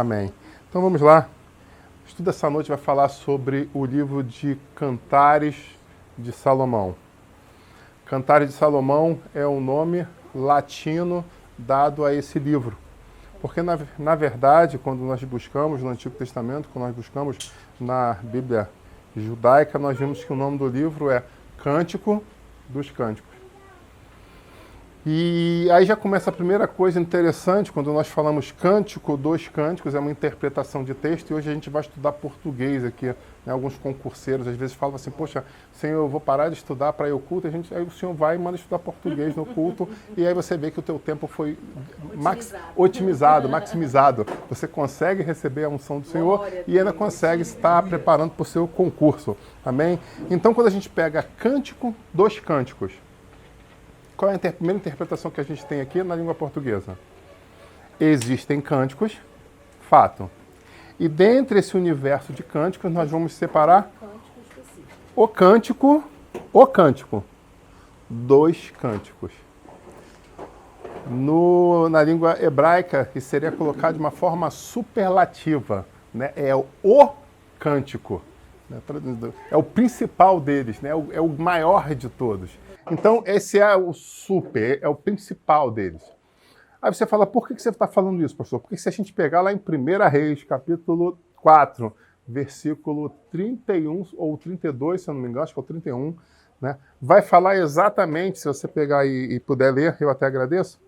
Amém. Então vamos lá. O estudo dessa noite vai falar sobre o livro de Cantares de Salomão. Cantares de Salomão é o nome latino dado a esse livro. Porque, na verdade, quando nós buscamos no Antigo Testamento, quando nós buscamos na Bíblia judaica, nós vimos que o nome do livro é Cântico dos Cânticos. E aí já começa a primeira coisa interessante, quando nós falamos Cântico dos Cânticos, é uma interpretação de texto, e hoje a gente vai estudar português aqui, né? Alguns concurseiros às vezes falam assim, poxa, Senhor, eu vou parar de estudar para ir ao culto, aí o Senhor vai e manda estudar português no culto, e aí você vê que o teu tempo foi otimizado, maximizado. Você consegue receber a unção do Senhor e ainda consegue estar preparando para o seu concurso. Amém? Então, quando a gente pega Cântico dos Cânticos, qual é a primeira interpretação que a gente tem aqui na língua portuguesa? Existem cânticos, fato. E dentre esse universo de cânticos, nós vamos separar o cântico dos cânticos. Na língua hebraica, isso seria colocado de uma forma superlativa, né? É o cântico, né? É o principal deles, né? É o maior de todos. Então, esse é o super, é o principal deles. Aí você fala, por que você está falando isso, pastor? Porque se a gente pegar lá em 1 Reis, capítulo 4, versículo 31 ou 32, se eu não me engano, acho que é o 31, né? Vai falar exatamente, se você pegar e puder ler, eu até agradeço,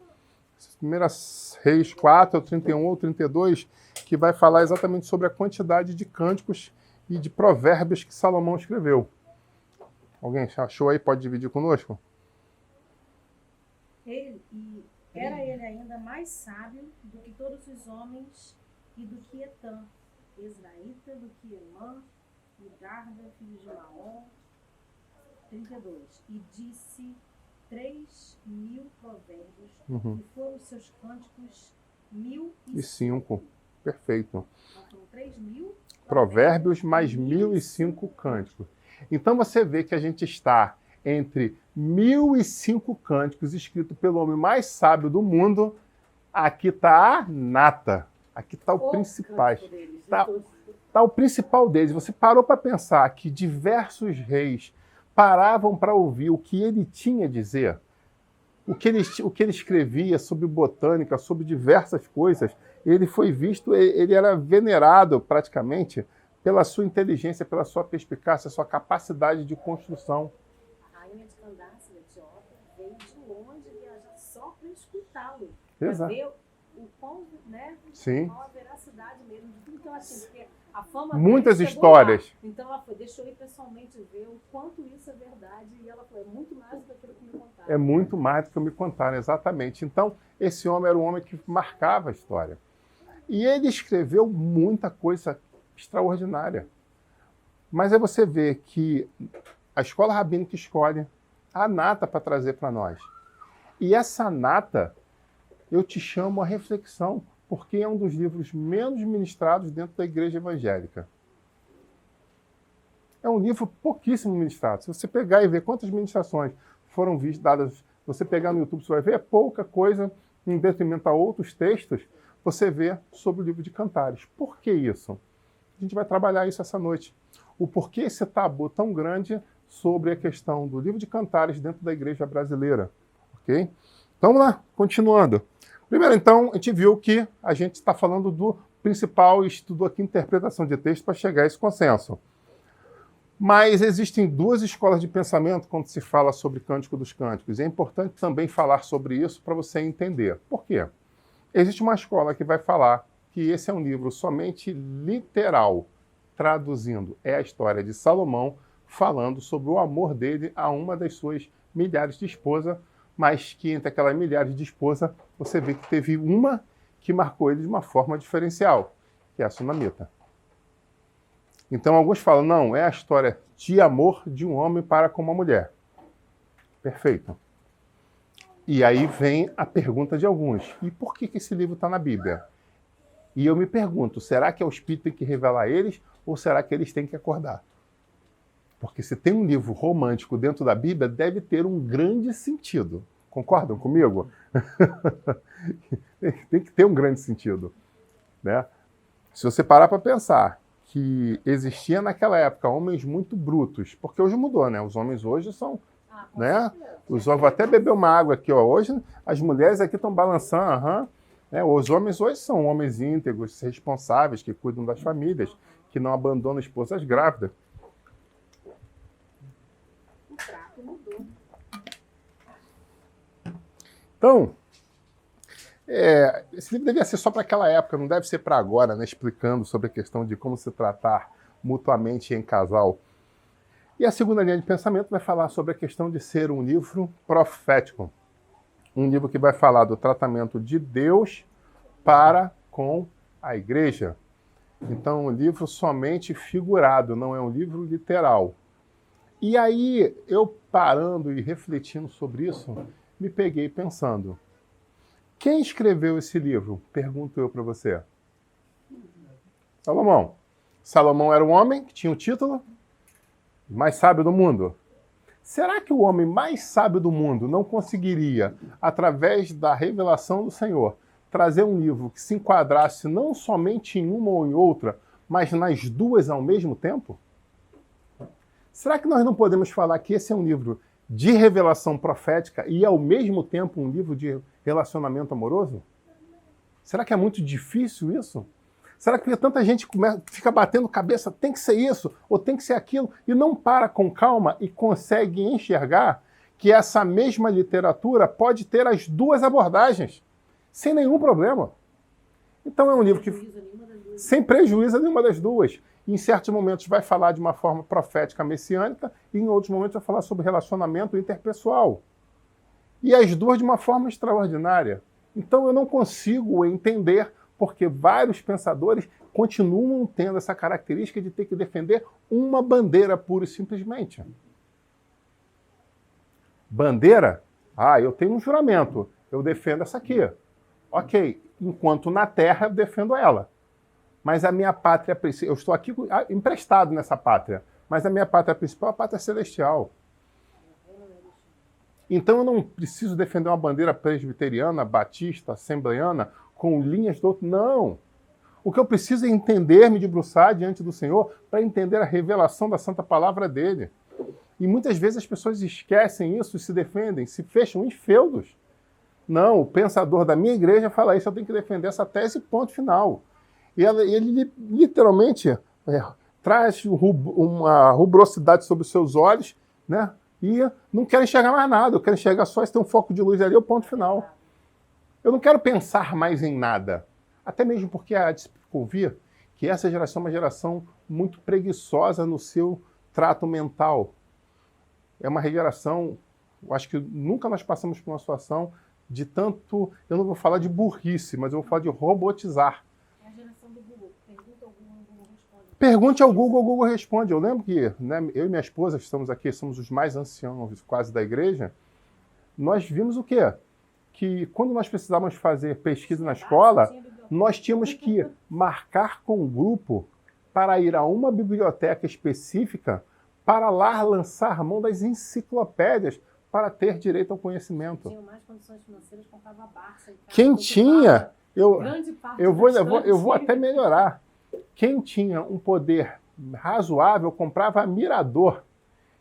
1 Reis 4, 31 ou 32, que vai falar exatamente sobre a quantidade de cânticos e de provérbios que Salomão escreveu. Alguém achou aí? Pode dividir conosco? Era ele ainda mais sábio do que todos os homens e do que Etã, Israelita, do que Emã, Midarda, filho de Maom. 32. E disse 3.000 provérbios, e foram os seus cânticos 1.005. Perfeito. Então foram 3.000 provérbios mais 1.005 cânticos. Então você vê que a gente está entre 1.005 cânticos escritos pelo homem mais sábio do mundo. Aqui está a nata. Aqui está o principal. Está o principal deles. Você parou para pensar que diversos reis paravam para ouvir o que ele tinha a dizer? O que ele escrevia sobre botânica, sobre diversas coisas, ele foi visto, ele era venerado praticamente pela sua inteligência, pela sua perspicácia, sua capacidade de construção. A rainha de Candace, da Etiópia, veio de longe viajar só para escutá-lo. Exato. Para ver o quão, né, sim, qual a veracidade mesmo de tudo que ela tinha. Porque a fama muitas dele histórias. Lá. Então ela foi, deixou eu ir pessoalmente ver o quanto isso é verdade. E ela falou, é muito mais do que aquilo que me contaram. É muito mais do que me contaram, exatamente. Então, esse homem era um homem que marcava a história. E ele escreveu muita coisa extraordinária. Mas aí você vê que a escola rabínica escolhe a nata para trazer para nós. E essa nata, eu te chamo a reflexão, porque é um dos livros menos ministrados dentro da igreja evangélica. É um livro pouquíssimo ministrado. Se você pegar e ver quantas ministrações foram dadas, você pegar no YouTube, você vai ver, é pouca coisa, em detrimento a outros textos, você vê sobre o livro de Cantares. Por que isso? A gente vai trabalhar isso essa noite. O porquê esse tabu tão grande sobre a questão do livro de Cantares dentro da igreja brasileira. Ok? Então, vamos lá, continuando. Primeiro, então, a gente viu que a gente está falando do principal e estudou aqui interpretação de texto para chegar a esse consenso. Mas existem duas escolas de pensamento quando se fala sobre Cântico dos Cânticos. É importante também falar sobre isso para você entender. Por quê? Existe uma escola que vai falar que esse é um livro somente literal, traduzindo, é a história de Salomão falando sobre o amor dele a uma das suas milhares de esposas, mas que entre aquelas milhares de esposas, você vê que teve uma que marcou ele de uma forma diferencial, que é a Sunamita. Então alguns falam, não, é a história de amor de um homem para com uma mulher. Perfeito. E aí vem a pergunta de alguns, e por que esse livro está na Bíblia? E eu me pergunto, será que é o Espírito que tem que revelar a eles, ou será que eles têm que acordar? Porque se tem um livro romântico dentro da Bíblia, deve ter um grande sentido. Concordam comigo? Tem que ter um grande sentido, né? Se você parar para pensar que existia naquela época homens muito brutos, porque hoje mudou, né? Os homens hoje são, né? Os homens, vou até beber uma água aqui, ó. Hoje as mulheres aqui estão balançando, né? Os homens hoje são homens íntegros, responsáveis, que cuidam das famílias, que não abandonam esposas grávidas. O trato mudou. Então, esse livro devia ser só para aquela época, não deve ser para agora, né? Explicando sobre a questão de como se tratar mutuamente em casal. E a segunda linha de pensamento vai falar sobre a questão de ser um livro profético. Um livro que vai falar do tratamento de Deus para com a igreja. Então, um livro somente figurado, não é um livro literal. E aí, eu parando e refletindo sobre isso, me peguei pensando, quem escreveu esse livro? Pergunto eu para você. Salomão. Salomão era um homem que tinha o título mais sábio do mundo. Será que o homem mais sábio do mundo não conseguiria, através da revelação do Senhor, trazer um livro que se enquadrasse não somente em uma ou em outra, mas nas duas ao mesmo tempo? Será que nós não podemos falar que esse é um livro de revelação profética e, ao mesmo tempo, um livro de relacionamento amoroso? Será que é muito difícil isso? Será que tanta gente fica batendo cabeça, tem que ser isso, ou tem que ser aquilo, e não para com calma e consegue enxergar que essa mesma literatura pode ter as duas abordagens, sem nenhum problema? Então é um livro que, sem prejuízo a nenhuma das duas, em certos momentos vai falar de uma forma profética messiânica, e em outros momentos vai falar sobre relacionamento interpessoal. E as duas de uma forma extraordinária. Então eu não consigo entender porque vários pensadores continuam tendo essa característica de ter que defender uma bandeira pura e simplesmente. Bandeira? Eu tenho um juramento, eu defendo essa aqui. Ok, enquanto na terra eu defendo ela. Mas a minha pátria, eu estou aqui emprestado nessa pátria, mas a minha pátria principal é a pátria celestial. Então eu não preciso defender uma bandeira presbiteriana, batista, assembleiana, com linhas do outro. Não. O que eu preciso é entender, me debruçar diante do Senhor para entender a revelação da santa palavra dele. E muitas vezes as pessoas esquecem isso, se defendem, se fecham em feudos. Não, o pensador da minha igreja fala isso, eu tenho que defender essa tese, ponto final. E ele literalmente traz uma rubrosidade sobre os seus olhos, né? E não quero enxergar mais nada, eu quero enxergar só se tem um foco de luz ali, é o ponto final. Eu não quero pensar mais em nada. Até mesmo porque há de se convir que essa geração é uma geração muito preguiçosa no seu trato mental. É uma geração, eu acho que nunca nós passamos por uma situação de tanto, eu não vou falar de burrice, mas eu vou falar de robotizar. É a geração do Google. Pergunta ao Google, o Google responde. Pergunte ao Google, o Google responde. Eu lembro que, né, eu e minha esposa, que estamos aqui, somos os mais anciãos quase da igreja, nós vimos o quê? Que quando nós precisávamos fazer pesquisa na escola, nós tínhamos que marcar com o grupo para ir a uma biblioteca específica para lá lançar a mão das enciclopédias para ter direito ao conhecimento. Tinha mais condições financeiras, comprava Barça. Quem tinha, eu vou até melhorar. Quem tinha um poder razoável comprava Mirador.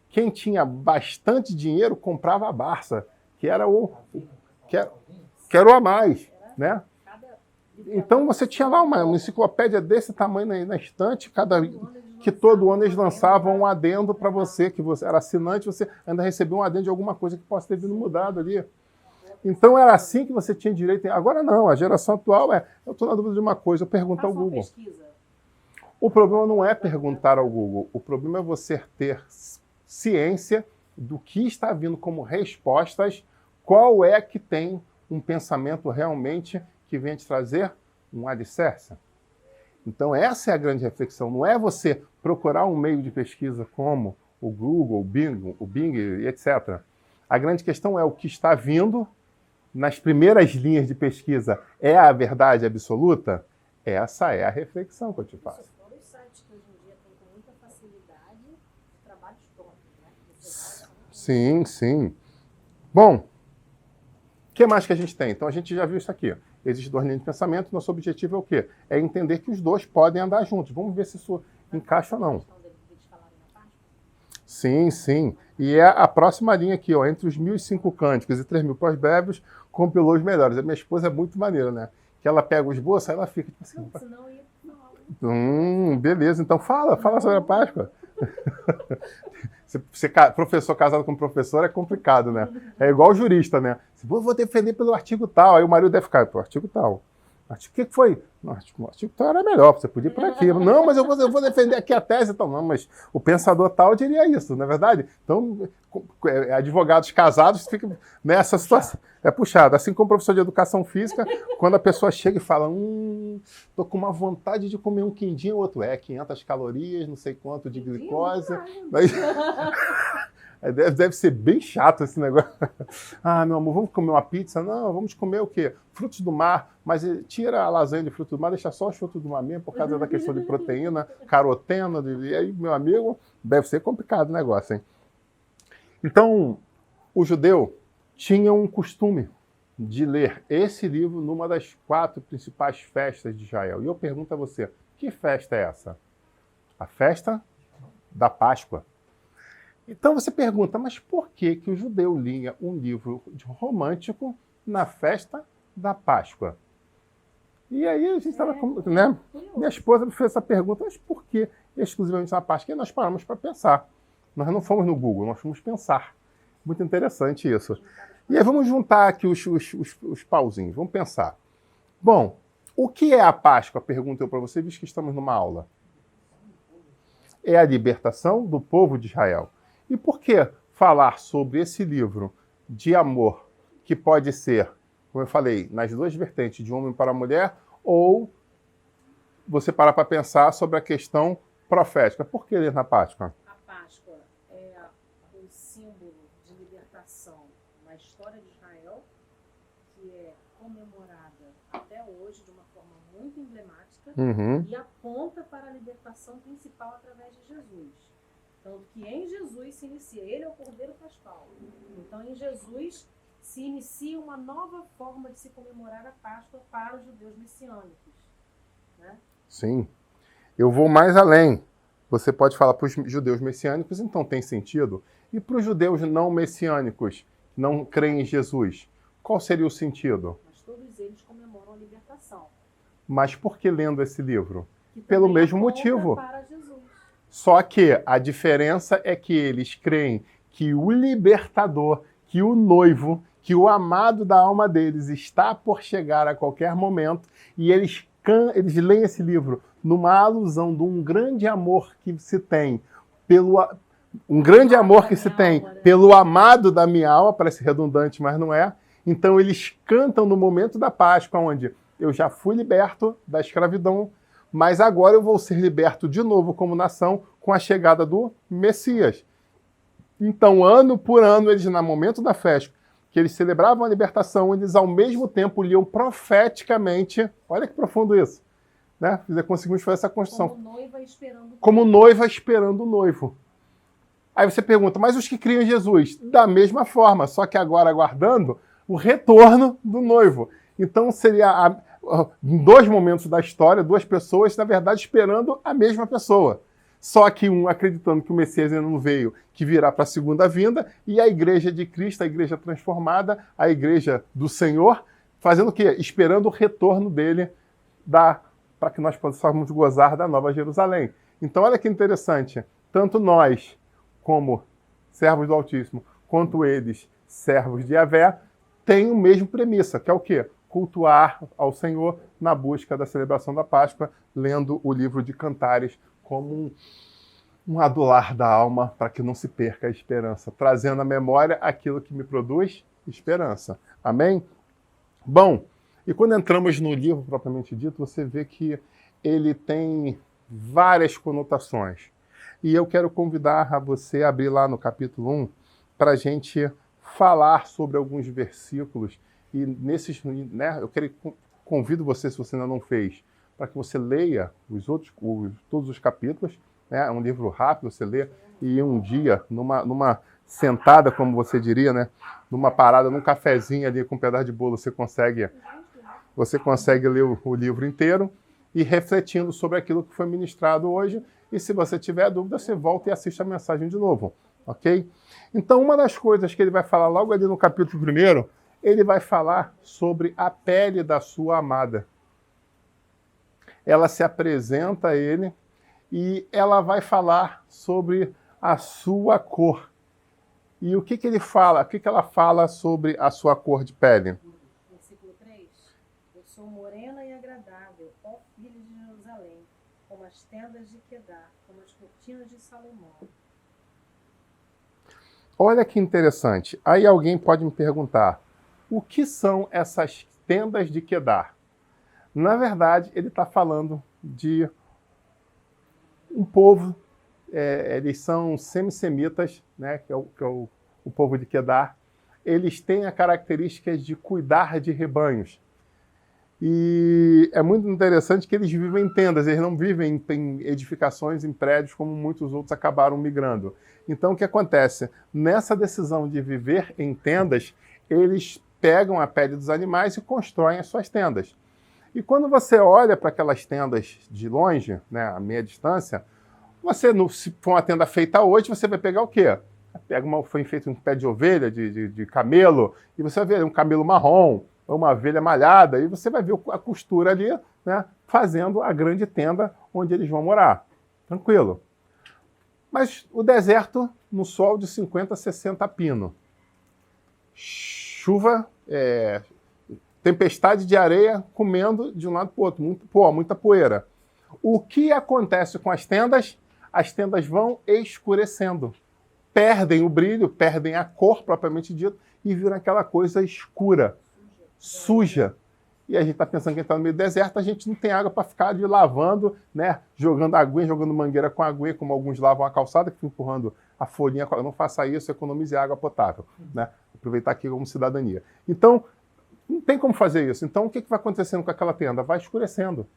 Quem tinha bastante dinheiro comprava a Barça, que era o a mais, né? Então você tinha lá uma enciclopédia desse tamanho na estante, que todo ano eles lançavam um adendo para você, que você era assinante, você ainda recebia um adendo de alguma coisa que possa ter vindo mudado ali. Então era assim que você tinha direito. Agora não, a geração atual eu estou na dúvida de uma coisa, eu pergunto ao Google. O problema não é perguntar ao Google, o problema é você ter ciência do que está vindo como respostas, qual é que tem um pensamento realmente que venha te trazer um alicerce. Então essa é a grande reflexão, não é você procurar um meio de pesquisa como o Google, o Bing, etc. A grande questão é o que está vindo nas primeiras linhas de pesquisa é a verdade absoluta? Essa é a reflexão que eu te faço. Fora os sites que hoje em dia tem com muita facilidade trabalhos prontos, né? Sim, sim. Bom, o que mais que a gente tem? Então a gente já viu isso aqui. existem duas linhas de pensamento, nosso objetivo é o quê? É entender que os dois podem andar juntos. Vamos ver se isso encaixa ou não. Sim, sim. E é a próxima linha aqui, ó, entre os 1.005 cânticos e 3.000 pós-breves, compilou os melhores. A minha esposa é muito maneira, né? Que ela pega os esboço, aí ela fica tipo assim... Senão ia mal. Beleza, então fala sobre a Páscoa. Ser professor casado com professor é complicado, né? É igual jurista, né? Vou defender pelo artigo tal, aí o marido deve ficar, pelo artigo tal. O que foi? Não, o artigo tal era melhor, você podia ir por aqui. Não, mas eu vou defender aqui a tese. Então, não, mas o pensador tal diria isso, não é verdade? Então, advogados casados ficam nessa situação. É puxado. Assim como o professor de educação física, quando a pessoa chega e fala, tô com uma vontade de comer um quindim, o outro 500 calorias, não sei quanto de glicose. Mas... Deve ser bem chato esse negócio. Meu amor, vamos comer uma pizza? Não, vamos comer o quê? Frutos do mar. Mas tira a lasanha de frutos do mar, deixa só os frutos do mar mesmo, por causa da questão de proteína, caroteno. E aí, meu amigo, deve ser complicado o negócio, hein? Então, o judeu tinha um costume de ler esse livro numa das 4 principais festas de Israel. E eu pergunto a você, que festa é essa? A festa da Páscoa. Então você pergunta, mas por que o judeu lia um livro romântico na festa da Páscoa? E aí a gente estava, né? Minha esposa me fez essa pergunta, mas por que exclusivamente na Páscoa? E nós paramos para pensar. Nós não fomos no Google, nós fomos pensar. Muito interessante isso. E aí vamos juntar aqui os pauzinhos, vamos pensar. Bom, o que é a Páscoa? Pergunto eu para você, visto que estamos numa aula. É a libertação do povo de Israel. E por que falar sobre esse livro de amor, que pode ser, como eu falei, nas duas vertentes, de homem para a mulher, ou você parar para pensar sobre a questão profética? Por que ler na Páscoa? A Páscoa é o símbolo de libertação na história de Israel, que é comemorada até hoje de uma forma muito emblemática e aponta para a libertação principal através de Jesus. Tanto que em Jesus se inicia, ele é o Cordeiro Pascal. Então em Jesus se inicia uma nova forma de se comemorar a Páscoa para os judeus messiânicos. Né? Sim. Eu vou mais além. Você pode falar para os judeus messiânicos, então tem sentido. E para os judeus não messiânicos, que não creem em Jesus, qual seria o sentido? Mas todos eles comemoram a libertação. Mas por que lendo esse livro? Pelo mesmo motivo. Para Jesus. Só que a diferença é que eles creem que o libertador, que o noivo, que o amado da alma deles está por chegar a qualquer momento, e eles leem esse livro numa alusão de um grande amor que se tem pelo amado da minha alma, parece redundante, mas não é. Então eles cantam no momento da Páscoa, onde eu já fui liberto da escravidão, mas agora eu vou ser liberto de novo como nação com a chegada do Messias. Então, ano por ano, eles, no momento da festa, que eles celebravam a libertação, eles ao mesmo tempo liam profeticamente, olha que profundo isso, né? Conseguimos fazer essa construção. Como noiva esperando o noivo. Aí você pergunta, mas os que criam em Jesus? Da mesma forma, só que agora aguardando o retorno do noivo. Então seria em 2 momentos da história, 2 pessoas, na verdade, esperando a mesma pessoa. Só que um acreditando que o Messias ainda não veio, que virá para a segunda vinda, e a igreja de Cristo, a igreja transformada, a igreja do Senhor, fazendo o quê? Esperando o retorno dele para que nós possamos gozar da Nova Jerusalém. Então, olha que interessante. Tanto nós, como servos do Altíssimo, quanto eles, servos de Yahvé, têm o mesmo premissa, que é o quê? Cultuar ao Senhor na busca da celebração da Páscoa, lendo o livro de Cantares como um adular da alma para que não se perca a esperança, trazendo à memória aquilo que me produz esperança. Amém? Bom, e quando entramos no livro propriamente dito, você vê que ele tem várias conotações. E eu quero convidar a você a abrir lá no capítulo 1 para a gente falar sobre alguns versículos. E nesses, né, convido você, se você ainda não fez, para que você leia todos os capítulos. Né? É um livro rápido, você lê, e um dia, numa sentada, como você diria, né? Numa parada, num cafezinho ali com um pedaço de bolo, você consegue você consegue ler o livro inteiro e refletindo sobre aquilo que foi ministrado hoje. E se você tiver dúvida, você volta e assiste a mensagem de novo, ok? Então, uma das coisas que ele vai falar logo ali no capítulo 1, ele vai falar sobre a pele da sua amada. Ela se apresenta a ele e ela vai falar sobre a sua cor. E o que ele fala? O que ela fala sobre a sua cor de pele? Versículo 3. Eu sou morena e agradável, ó filha de Jerusalém, como as tendas de Quedar, como as cortinas de Salomão. Olha que interessante. Aí alguém pode me perguntar, o que são essas tendas de Quedar? Na verdade, ele está falando de um povo, eles são semissemitas, né, que é o povo de Quedar. Eles têm a característica de cuidar de rebanhos. E é muito interessante que eles vivem em tendas, eles não vivem em edificações, em prédios, como muitos outros acabaram migrando. Então, o que acontece? Nessa decisão de viver em tendas, eles pegam a pele dos animais e constroem as suas tendas. E quando você olha para aquelas tendas de longe, né, a meia distância, se for uma tenda feita hoje, você vai pegar o quê? Foi feito um pé de ovelha, de camelo, e você vai ver um camelo marrom, uma ovelha malhada, e você vai ver a costura ali, né, fazendo a grande tenda onde eles vão morar. Tranquilo. Mas o deserto, no sol de 50, 60 pino. Chuva, tempestade de areia comendo de um lado para o outro, muita poeira. O que acontece com as tendas? As tendas vão escurecendo. Perdem o brilho, perdem a cor propriamente dita e viram aquela coisa escura, suja. E a gente está pensando que a gente está no meio do deserto, a gente não tem água para ficar ali lavando, né? Jogando aguinha, jogando mangueira com aguinha, como alguns lavam a calçada, que ficam empurrando a folhinha. Não faça isso, economize água potável, né? Aproveitar aqui como cidadania. Então, não tem como fazer isso. Então, o que vai acontecendo com aquela tenda? Vai escurecendo.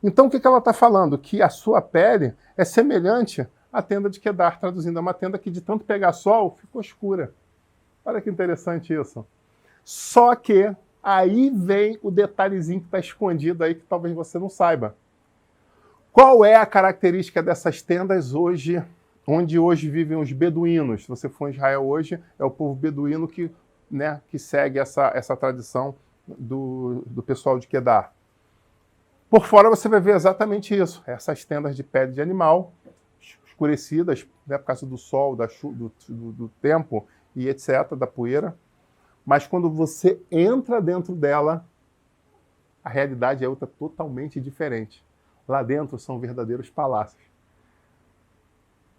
Então, o que ela está falando? Que a sua pele é semelhante à tenda de Quedar, traduzindo, é uma tenda que de tanto pegar sol, ficou escura. Olha que interessante isso. Só que aí vem o detalhezinho que está escondido aí, que talvez você não saiba. Qual é a característica dessas tendas hoje, onde hoje vivem os beduínos? Se você for em Israel hoje, é o povo beduíno que segue essa tradição do pessoal de Quedar. Por fora você vai ver exatamente isso, essas tendas de pele de animal, escurecidas, né, por causa do sol, do tempo e etc., da poeira. Mas quando você entra dentro dela, a realidade é outra totalmente diferente. Lá dentro são verdadeiros palácios.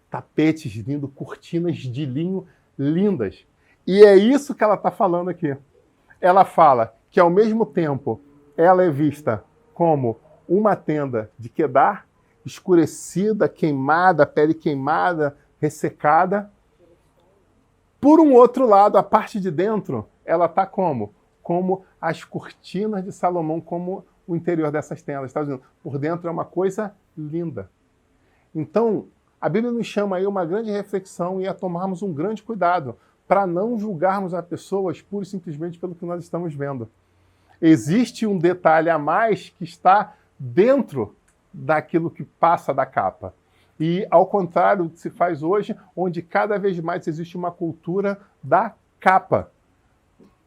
Tapetes lindos, cortinas de linho lindas. E é isso que ela está falando aqui. Ela fala que, ao mesmo tempo, ela é vista como uma tenda de Quedar, escurecida, queimada, pele queimada, ressecada. Por um outro lado, a parte de dentro, ela está como? Como as cortinas de Salomão, como o interior dessas tendas. Está dizendo, por dentro é uma coisa linda. Então, a Bíblia nos chama aí a uma grande reflexão e a tomarmos um grande cuidado para não julgarmos as pessoas pura e simplesmente pelo que nós estamos vendo. Existe um detalhe a mais que está dentro daquilo que passa da capa. E, ao contrário do que se faz hoje, onde cada vez mais existe uma cultura da capa,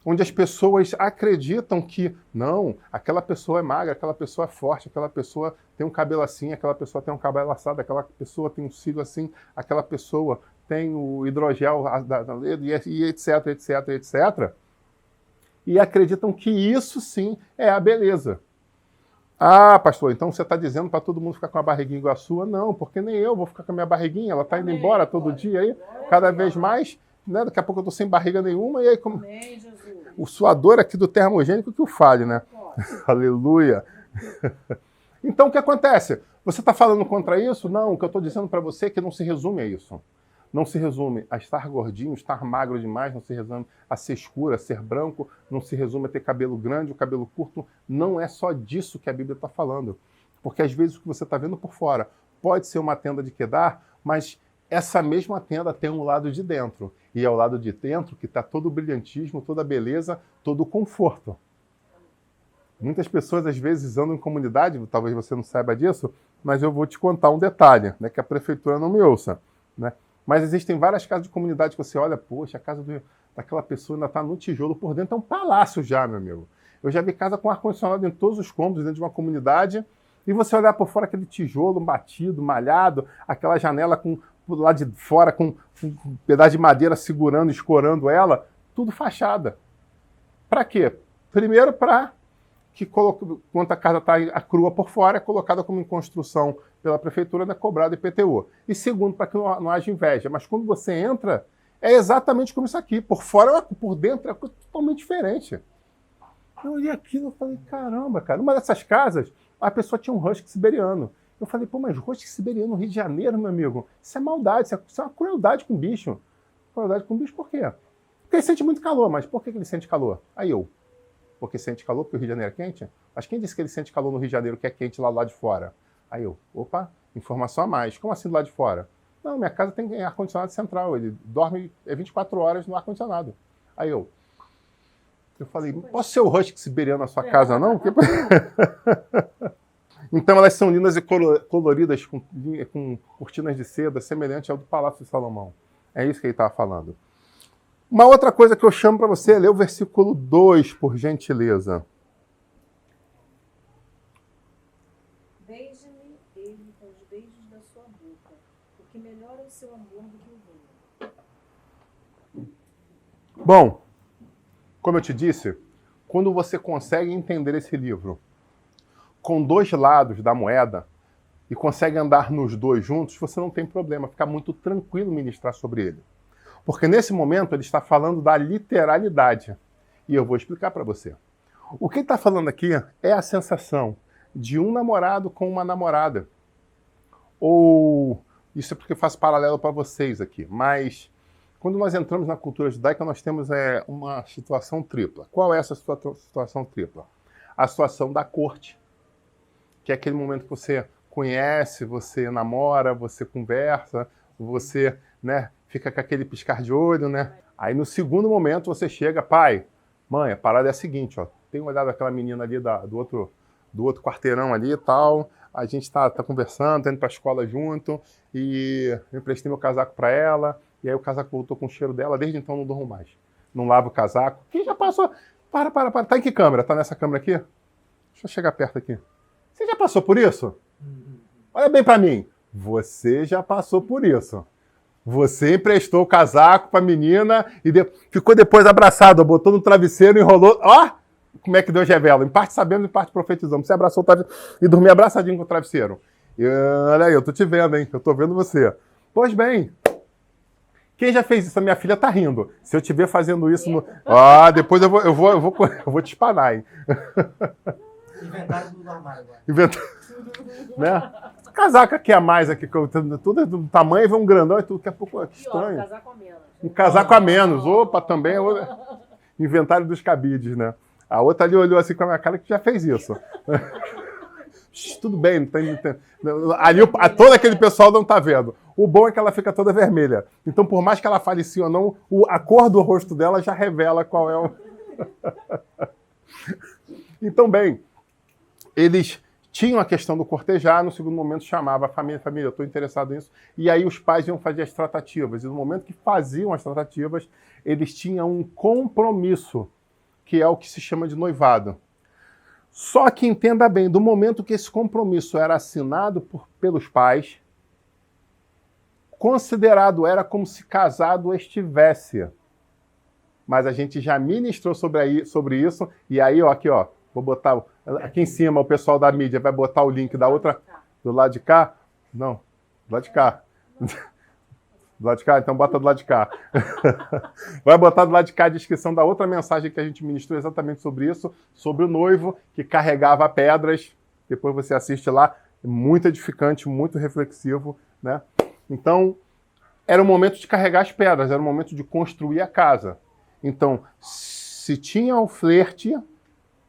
onde as pessoas acreditam que, não, aquela pessoa é magra, aquela pessoa é forte, aquela pessoa tem um cabelo assim, aquela pessoa tem um cabelo assado, aquela pessoa tem um cílio assim, aquela pessoa tem o hidrogel, e etc, etc, etc. E acreditam que isso sim é a beleza. Ah, pastor, então você está dizendo para todo mundo ficar com a barriguinha igual a sua? Não, porque nem eu vou ficar com a minha barriguinha, ela está indo embora todo dia aí, cada vez mais, né? Daqui a pouco eu estou sem barriga nenhuma, e aí como... O suador aqui do termogênico que o fale, né? Aleluia! Então o que acontece? Você está falando contra isso? Não, o que eu estou dizendo para você é que não se resume a isso. Não se resume a estar gordinho, estar magro demais, não se resume a ser escuro, a ser branco, não se resume a ter cabelo grande ou cabelo curto. Não é só disso que a Bíblia está falando. Porque às vezes o que você está vendo por fora pode ser uma tenda de Quedar, mas essa mesma tenda tem um lado de dentro. E é o lado de dentro que está todo o brilhantismo, toda a beleza, todo o conforto. Muitas pessoas, às vezes, andam em comunidade, talvez você não saiba disso, mas eu vou te contar um detalhe, né, que a prefeitura não me ouça, né? Mas existem várias casas de comunidade que você olha, poxa, a casa daquela pessoa ainda está no tijolo, por dentro é um palácio já, meu amigo. Eu já vi casa com ar-condicionado em todos os cômodos dentro de uma comunidade, e você olhar por fora aquele tijolo batido, malhado, aquela janela com lá de fora com um pedaço de madeira segurando, escorando ela, tudo fachada. Para quê? Primeiro, para que, quando a casa está crua por fora, é colocada como em construção pela prefeitura, não é cobrado IPTU. E segundo, para que não haja inveja. Mas quando você entra, é exatamente como isso aqui. Por fora, por dentro, é totalmente diferente. Eu olhei aquilo e falei, caramba, cara. Uma dessas casas, a pessoa tinha um husky siberiano. Eu falei, pô, mas husky siberiano no Rio de Janeiro, meu amigo, isso é maldade, isso é uma crueldade com o bicho. Crueldade com o bicho por quê? Porque ele sente muito calor, mas por que ele sente calor? Aí eu, porque sente calor porque o Rio de Janeiro é quente? Mas quem disse que ele sente calor no Rio de Janeiro que é quente lá de fora? Aí eu, opa, informação a mais. Como assim do lado de fora? Não, minha casa tem ar-condicionado central, ele dorme 24 horas no ar-condicionado. Aí eu falei, posso ser o husky siberiano na sua casa, não? Então elas são lindas e coloridas com cortinas de seda, semelhante ao do Palácio de Salomão. É isso que ele estava falando. Uma outra coisa que eu chamo para você é ler o versículo 2, por gentileza. Beije-me ele com os beijos da sua boca, porque melhor é o seu amor do que o vinho. Bom, como eu te disse, quando você consegue entender esse livro com dois lados da moeda e consegue andar nos dois juntos, você não tem problema, fica muito tranquilo ministrar sobre ele. Porque nesse momento ele está falando da literalidade. E eu vou explicar para você. O que ele está falando aqui é a sensação de um namorado com uma namorada. Ou, isso é porque eu faço paralelo para vocês aqui, mas quando nós entramos na cultura judaica, nós temos uma situação tripla. Qual é essa situação tripla? A situação da corte, que é aquele momento que você conhece, você namora, você conversa, você, né, fica com aquele piscar de olho, né? Aí no segundo momento você chega, pai, mãe, a parada é a seguinte, ó, tem olhado aquela menina ali do outro quarteirão ali e tal, a gente tá conversando, tá indo pra escola junto, e eu emprestei meu casaco para ela, e aí o casaco voltou com o cheiro dela, desde então não durmo mais. Não lavo o casaco. Quem já passou? Para. Tá em que câmera? Tá nessa câmera aqui? Deixa eu chegar perto aqui. Você já passou por isso? Olha bem para mim. Você já passou por isso. Você emprestou o casaco pra menina e ficou depois abraçado, botou no travesseiro, enrolou. Ó! Como é que Deus revela? Em parte sabemos, em parte profetizamos. Você abraçou o travesseiro e dormiu abraçadinho com o travesseiro. Olha aí, eu tô te vendo, hein? Eu tô vendo você. Pois bem, quem já fez isso? A minha filha tá rindo. Se eu te ver fazendo isso no... depois eu vou te espanar, hein? Inventário do armário agora. Né? Casaco aqui a mais, aqui, tudo do tamanho, e vem um grandão e tudo, daqui a pouco, que estranho. Um casaco a menos. Um casaco a menos. Opa, também é inventário dos cabides, né? A outra ali olhou assim com a minha cara que já fez isso. Tudo bem, não tem. Ali todo aquele pessoal não tá vendo. O bom é que ela fica toda vermelha. Então, por mais que ela fale sim ou não, a cor do rosto dela já revela qual é o... Então, bem, eles tinham a questão do cortejar, no segundo momento chamava a família, eu estou interessado nisso, e aí os pais iam fazer as tratativas, e no momento que faziam as tratativas, eles tinham um compromisso, que é o que se chama de noivado. Só que entenda bem, do momento que esse compromisso era assinado pelos pais, considerado era como se casado estivesse. Mas a gente já ministrou sobre isso, e aí, ó, aqui, ó, vou botar aqui em cima, o pessoal da mídia vai botar o link da outra, do lado de cá? Não, do lado de cá. Do lado de cá? Então bota do lado de cá. Vai botar do lado de cá a descrição da outra mensagem que a gente ministrou exatamente sobre isso, sobre o noivo que carregava pedras. Depois você assiste lá, muito edificante, muito reflexivo, né? Então, era o momento de carregar as pedras, era o momento de construir a casa. Então, se tinha o flerte,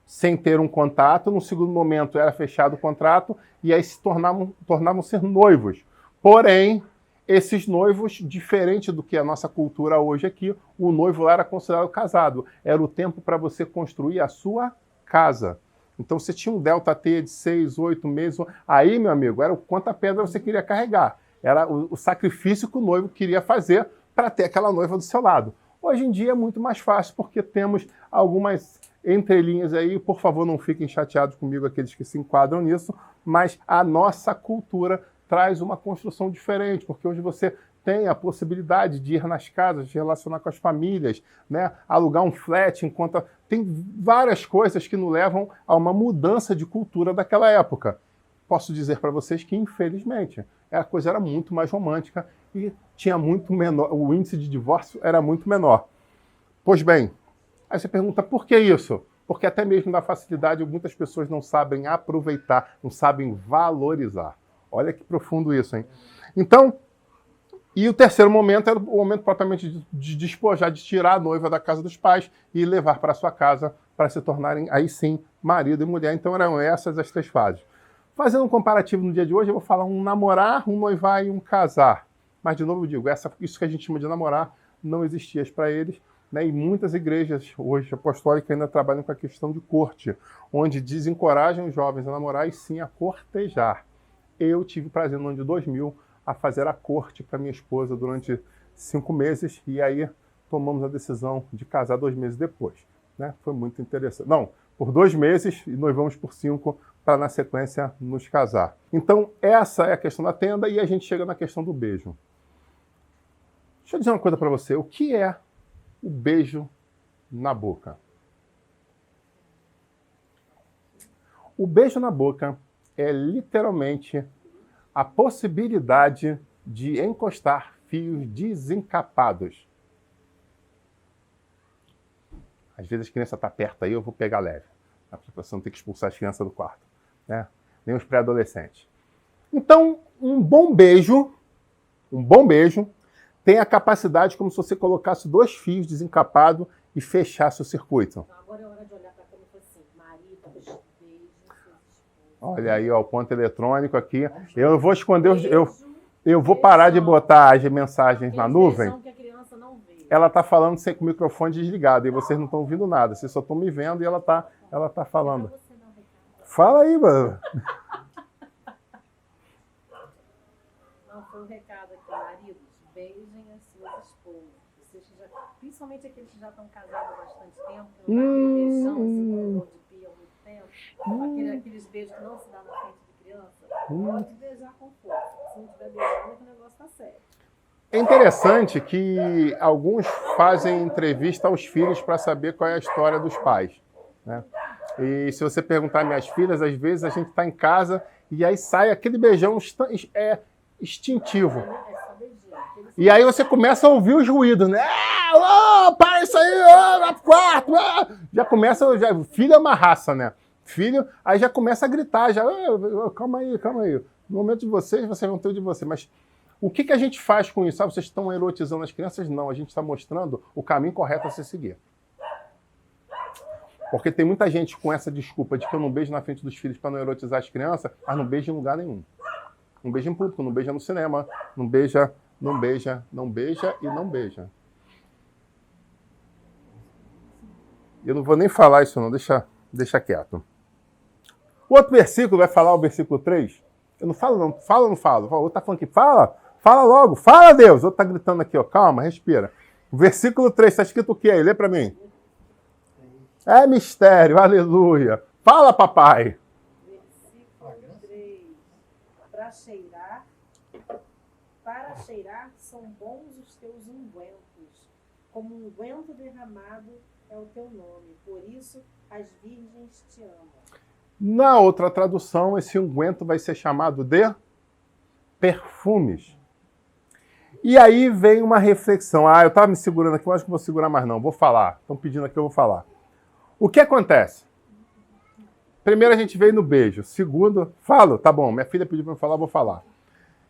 sem ter um contato, no segundo momento era fechado o contrato, e aí se tornavam ser noivos. Porém, esses noivos, diferente do que a nossa cultura hoje aqui, o noivo lá era considerado casado. Era o tempo para você construir a sua casa. Então você tinha um delta T de 6, 8 meses. Aí, meu amigo, era o quanta pedra você queria carregar. Era o sacrifício que o noivo queria fazer para ter aquela noiva do seu lado. Hoje em dia é muito mais fácil, porque temos algumas entrelinhas aí. Por favor, não fiquem chateados comigo, aqueles que se enquadram nisso, mas a nossa cultura traz uma construção diferente, porque hoje você tem a possibilidade de ir nas casas, de relacionar com as famílias, né? Alugar um flat, enquanto tem várias coisas que nos levam a uma mudança de cultura daquela época. Posso dizer para vocês que, infelizmente, a coisa era muito mais romântica e tinha muito menor, o índice de divórcio era muito menor. Pois bem, aí você pergunta, por que isso? Porque até mesmo na facilidade, muitas pessoas não sabem aproveitar, não sabem valorizar. Olha que profundo isso, hein? Então, e o terceiro momento era o momento propriamente de despojar, de tirar a noiva da casa dos pais e levar para sua casa para se tornarem, aí sim, marido e mulher. Então eram essas as 3 fases. Fazendo um comparativo no dia de hoje, eu vou falar um namorar, um noivar e um casar. Mas, de novo, eu digo, isso que a gente chama de namorar não existia para eles, né? E muitas igrejas hoje apostólicas ainda trabalham com a questão de corte, onde desencorajam os jovens a namorar e sim a cortejar. Eu tive o prazer, no ano de 2000, a fazer a corte para minha esposa durante 5 meses, e aí tomamos a decisão de casar 2 meses depois, né? Foi muito interessante. Não, por 2 meses e noivamos por 5, para na sequência nos casar. Então essa é a questão da tenda, e a gente chega na questão do beijo. Deixa eu dizer uma coisa para você, o que é o beijo na boca? O beijo na boca é literalmente a possibilidade de encostar fios desencapados. Às vezes a criança está perto aí, eu vou pegar leve. Você não tem que expulsar as crianças do quarto, né? Nem os pré-adolescentes. Então, um bom beijo tem a capacidade como se você colocasse 2 fios desencapados e fechasse o circuito. Então, agora é hora de olhar para a câmera e falar assim, marido, beijo. Olha aí, ó, o ponto eletrônico aqui. Eu vou esconder eu vou parar de botar as mensagens na nuvem. Que a criança não vê. Ela está falando sem com o microfone desligado e vocês não estão ouvindo nada. Vocês só estão me vendo e ela tá falando. Fala aí, mano. Não, foi um recado aqui, maridos, beijem as suas esposas. Vocês principalmente aqueles que já estão casados há bastante tempo, que não dá aquele beijão, assim, com dor de pia há muito tempo. Aqueles beijos que não se dá na frente de criança. Pode beijar com força. Se não estiver beijando, é que o negócio está sério. É interessante que alguns fazem entrevista aos filhos para saber qual é a história dos pais, né? E se você perguntar às minhas filhas, às vezes a gente está em casa e aí sai aquele beijão instintivo. E aí você começa a ouvir os ruídos, né? Para isso aí, vai pro quarto. Já começa, filho é uma raça, né? Filho, aí já começa a gritar, calma aí. No momento de vocês vão ter o de você. Mas o que a gente faz com isso? Sabe, vocês estão erotizando as crianças? Não, a gente está mostrando o caminho correto a se seguir. Porque tem muita gente com essa desculpa de que eu não beijo na frente dos filhos para não erotizar as crianças, mas não beija em lugar nenhum. Não beija em público, não beija no cinema, não beija. Eu não vou nem falar isso não, deixa quieto. O outro versículo vai falar, o versículo 3. Eu não falo não, fala ou não falo? O outro tá falando aqui, fala logo, fala Deus. O outro tá gritando aqui, ó, calma, respira. O versículo 3, está escrito o que aí? Lê para mim. É mistério, aleluia. Fala, papai. Versículo 3. Para cheirar são bons os teus ungüentos. Como um unguento derramado é o teu nome. Por isso as virgens te amam. Na outra tradução, esse unguento vai ser chamado de perfumes. E aí vem uma reflexão. Eu estava me segurando aqui, mas acho que não vou segurar mais não. Vou falar. Estão pedindo aqui, eu vou falar. O que acontece? Primeiro a gente veio no beijo. Segundo, falo, tá bom, minha filha pediu para eu falar, vou falar.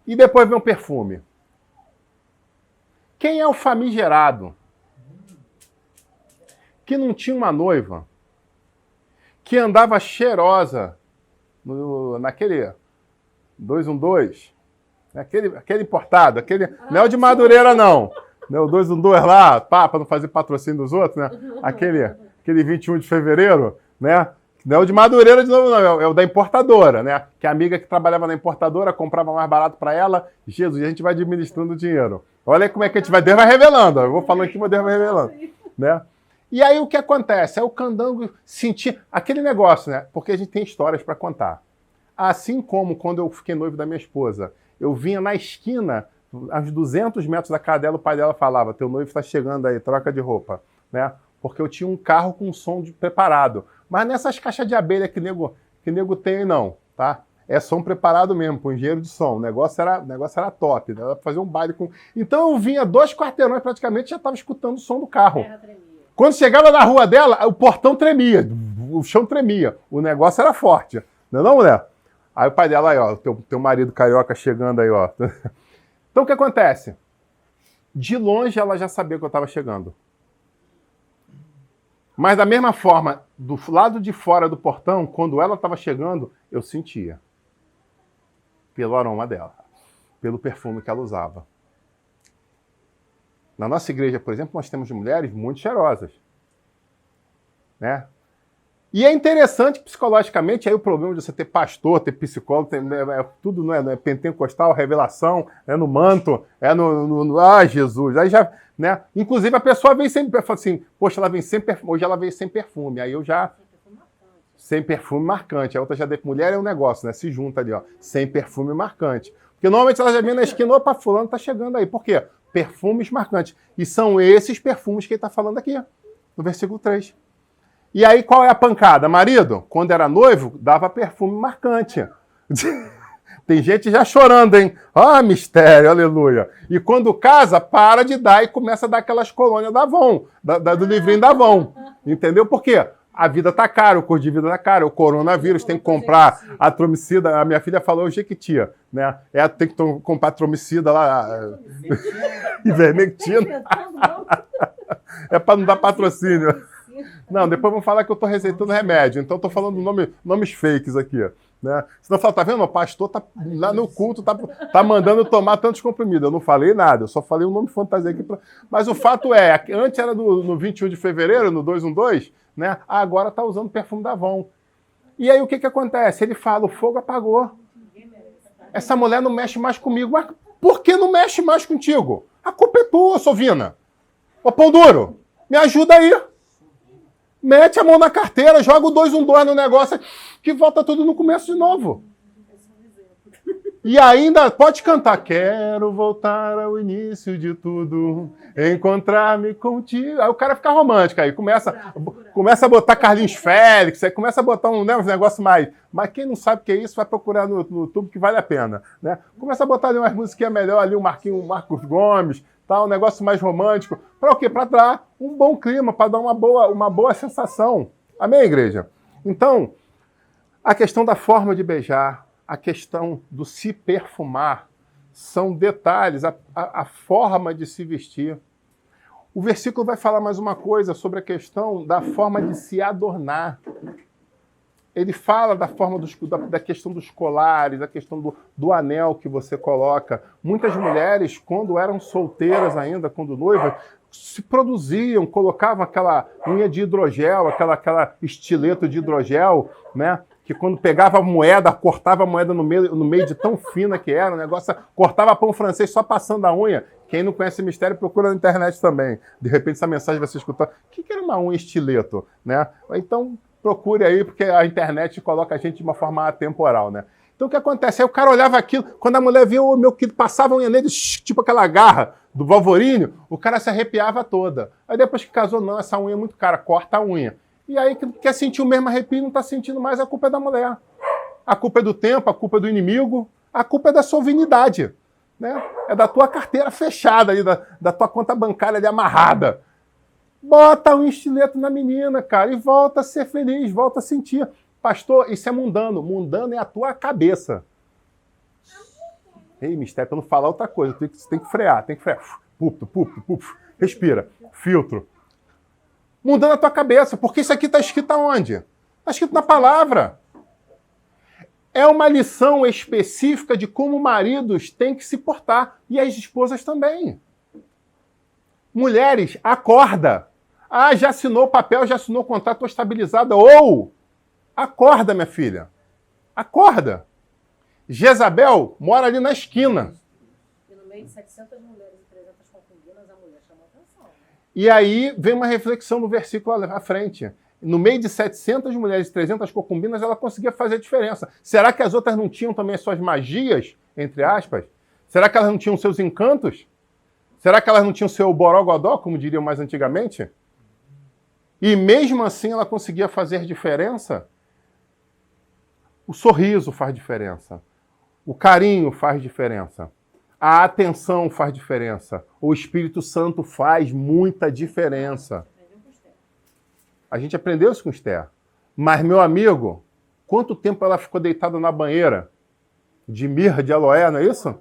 E depois vem o perfume. Quem é o famigerado que não tinha uma noiva, que andava cheirosa naquele 212, aquele importado, não é o de Madureira não, o 212 lá, para não fazer patrocínio dos outros, né? Aquele 21 de fevereiro, né? Não é o de Madureira de novo, não. É o da importadora, né? Que a amiga que trabalhava na importadora comprava mais barato para ela. Jesus, a gente vai administrando o dinheiro. Olha aí como é que a gente vai... Deus vai revelando. Eu vou falando aqui, mas Deus vai revelando. Né? E aí o que acontece? É o candango sentir aquele negócio, né? Porque a gente tem histórias para contar. Assim como quando eu fiquei noivo da minha esposa, eu vinha na esquina, a uns 200 metros da casa dela, o pai dela falava, teu noivo está chegando aí, troca de roupa. Né? Porque eu tinha um carro com som preparado. Mas nessas caixas de abelha que nego tem, não, tá? É som preparado mesmo, com engenheiro de som. O negócio era top, né? Ela fazia um baile com... Então eu vinha 2 quarteirões praticamente, já estava escutando o som do carro. Quando chegava na rua dela, o portão tremia, o chão tremia. O negócio era forte. Não é não, mulher? Aí o pai dela, aí, ó, teu marido carioca chegando aí, ó. Então o que acontece? De longe ela já sabia que eu estava chegando. Mas da mesma forma, do lado de fora do portão, quando ela estava chegando, eu sentia. Pelo aroma dela, pelo perfume que ela usava. Na nossa igreja, por exemplo, nós temos mulheres muito cheirosas. Né? E é interessante psicologicamente, aí o problema de você ter pastor, ter psicólogo, tudo não é pentecostal, revelação, é no manto, é ah, Jesus, aí já, né? Inclusive a pessoa vem sempre, assim, poxa, hoje ela veio sem perfume, aí eu já... Sem perfume marcante, a outra já deu, mulher é um negócio, né? Se junta ali, ó, sem perfume marcante. Porque normalmente ela já vem na esquina, opa, fulano tá chegando aí, por quê? Perfumes marcantes. E são esses perfumes que ele está falando aqui, no versículo 3. E aí, qual é a pancada? Marido, quando era noivo, dava perfume marcante. Tem gente já chorando, hein? Ah, mistério, aleluia. E quando casa, para de dar e começa a dar aquelas colônias da Avon, do livrinho da Avon. Entendeu? Por quê? A vida tá cara, o custo de vida tá caro, o coronavírus, tem que comprar atromicida. A minha filha falou o Jequitia, né? Tem que comprar atromicida lá. Ivermectina. É para não dar patrocínio. Não, depois vão falar que eu estou receitando remédio, então estou falando nomes fakes aqui. Né? Senão fala, tá vendo? O pastor tá lá no culto, tá mandando tomar tantos comprimidos. Eu não falei nada, eu só falei um nome fantasia aqui. Mas o fato é, antes era no 21 de fevereiro, no 212, né? Agora está usando perfume da Avon. E aí o que acontece? Ele fala, o fogo apagou. Essa mulher não mexe mais comigo. Mas por que não mexe mais contigo? A culpa é tua, Sovina. Ô, Pão Duro, me ajuda aí. Mete a mão na carteira, joga o 212 no negócio, que volta tudo no começo de novo. E ainda pode cantar, quero voltar ao início de tudo, encontrar-me contigo. Aí o cara fica romântico, aí começa a botar Carlinhos Félix, aí começa a botar uns negócios mais... Mas quem não sabe o que é isso, vai procurar no YouTube que vale a pena. Né? Começa a botar ali umas musiquinhas melhor, ali o Marcos Gomes, tá, um negócio mais romântico. Para o quê? Para dar um bom clima, para dar uma boa sensação. Amém, igreja? Então, a questão da forma de beijar, a questão do se perfumar, são detalhes, a forma de se vestir. O versículo vai falar mais uma coisa sobre a questão da forma de se adornar. Ele fala da forma da questão dos colares, da questão do anel que você coloca. Muitas mulheres, quando eram solteiras ainda, quando noivas, se produziam, colocavam aquela unha de hidrogel, aquela estileto de hidrogel, né? Que quando pegava a moeda, cortava a moeda no meio de tão fina que era, o negócio cortava pão francês só passando a unha. Quem não conhece o mistério, procura na internet também. De repente essa mensagem vai ser escutada. O que era uma unha estileto? Né? Então, procure aí, porque a internet coloca a gente de uma forma atemporal, né? Então o que acontece? Aí o cara olhava aquilo, quando a mulher via o meu que passava a unha nele, tipo aquela garra do Wolverine, o cara se arrepiava toda. Aí depois que casou, não, essa unha é muito cara, corta a unha. E aí quer sentir o mesmo arrepio, não está sentindo mais, a culpa é da mulher. A culpa é do tempo, a culpa é do inimigo, a culpa é da sovinidade. Né? É da tua carteira fechada, ali, da tua conta bancária ali amarrada. Bota um estileto na menina, cara, e volta a ser feliz, volta a sentir. Pastor, isso é mundano. Mundano é a tua cabeça. Ei, mistério, para não falar outra coisa, você tem que frear, Puf, respira, filtro. Mundano a tua cabeça, porque isso aqui está escrito aonde? Está escrito na palavra. É uma lição específica de como maridos têm que se portar, e as esposas também. Mulheres, acorda. Ah, já assinou o papel, já assinou o contrato, estou estabilizada. Ou Acorda, minha filha. Acorda. Jezabel mora ali na esquina. E no meio de 700 mulheres e 300 concubinas, a mulher chamou atenção. Né? E aí vem uma reflexão no versículo à frente. No meio de 700 mulheres e 300 concubinas, ela conseguia fazer diferença. Será que as outras não tinham também as suas magias, entre aspas? Será que elas não tinham seus encantos? Será que elas não tinham seu borogodó, como diriam mais antigamente? E mesmo assim ela conseguia fazer diferença? O sorriso faz diferença. O carinho faz diferença. A atenção faz diferença. O Espírito Santo faz muita diferença. A gente aprendeu isso com Esther. Mas, meu amigo, quanto tempo ela ficou deitada na banheira? De mirra, de aloé, não é isso?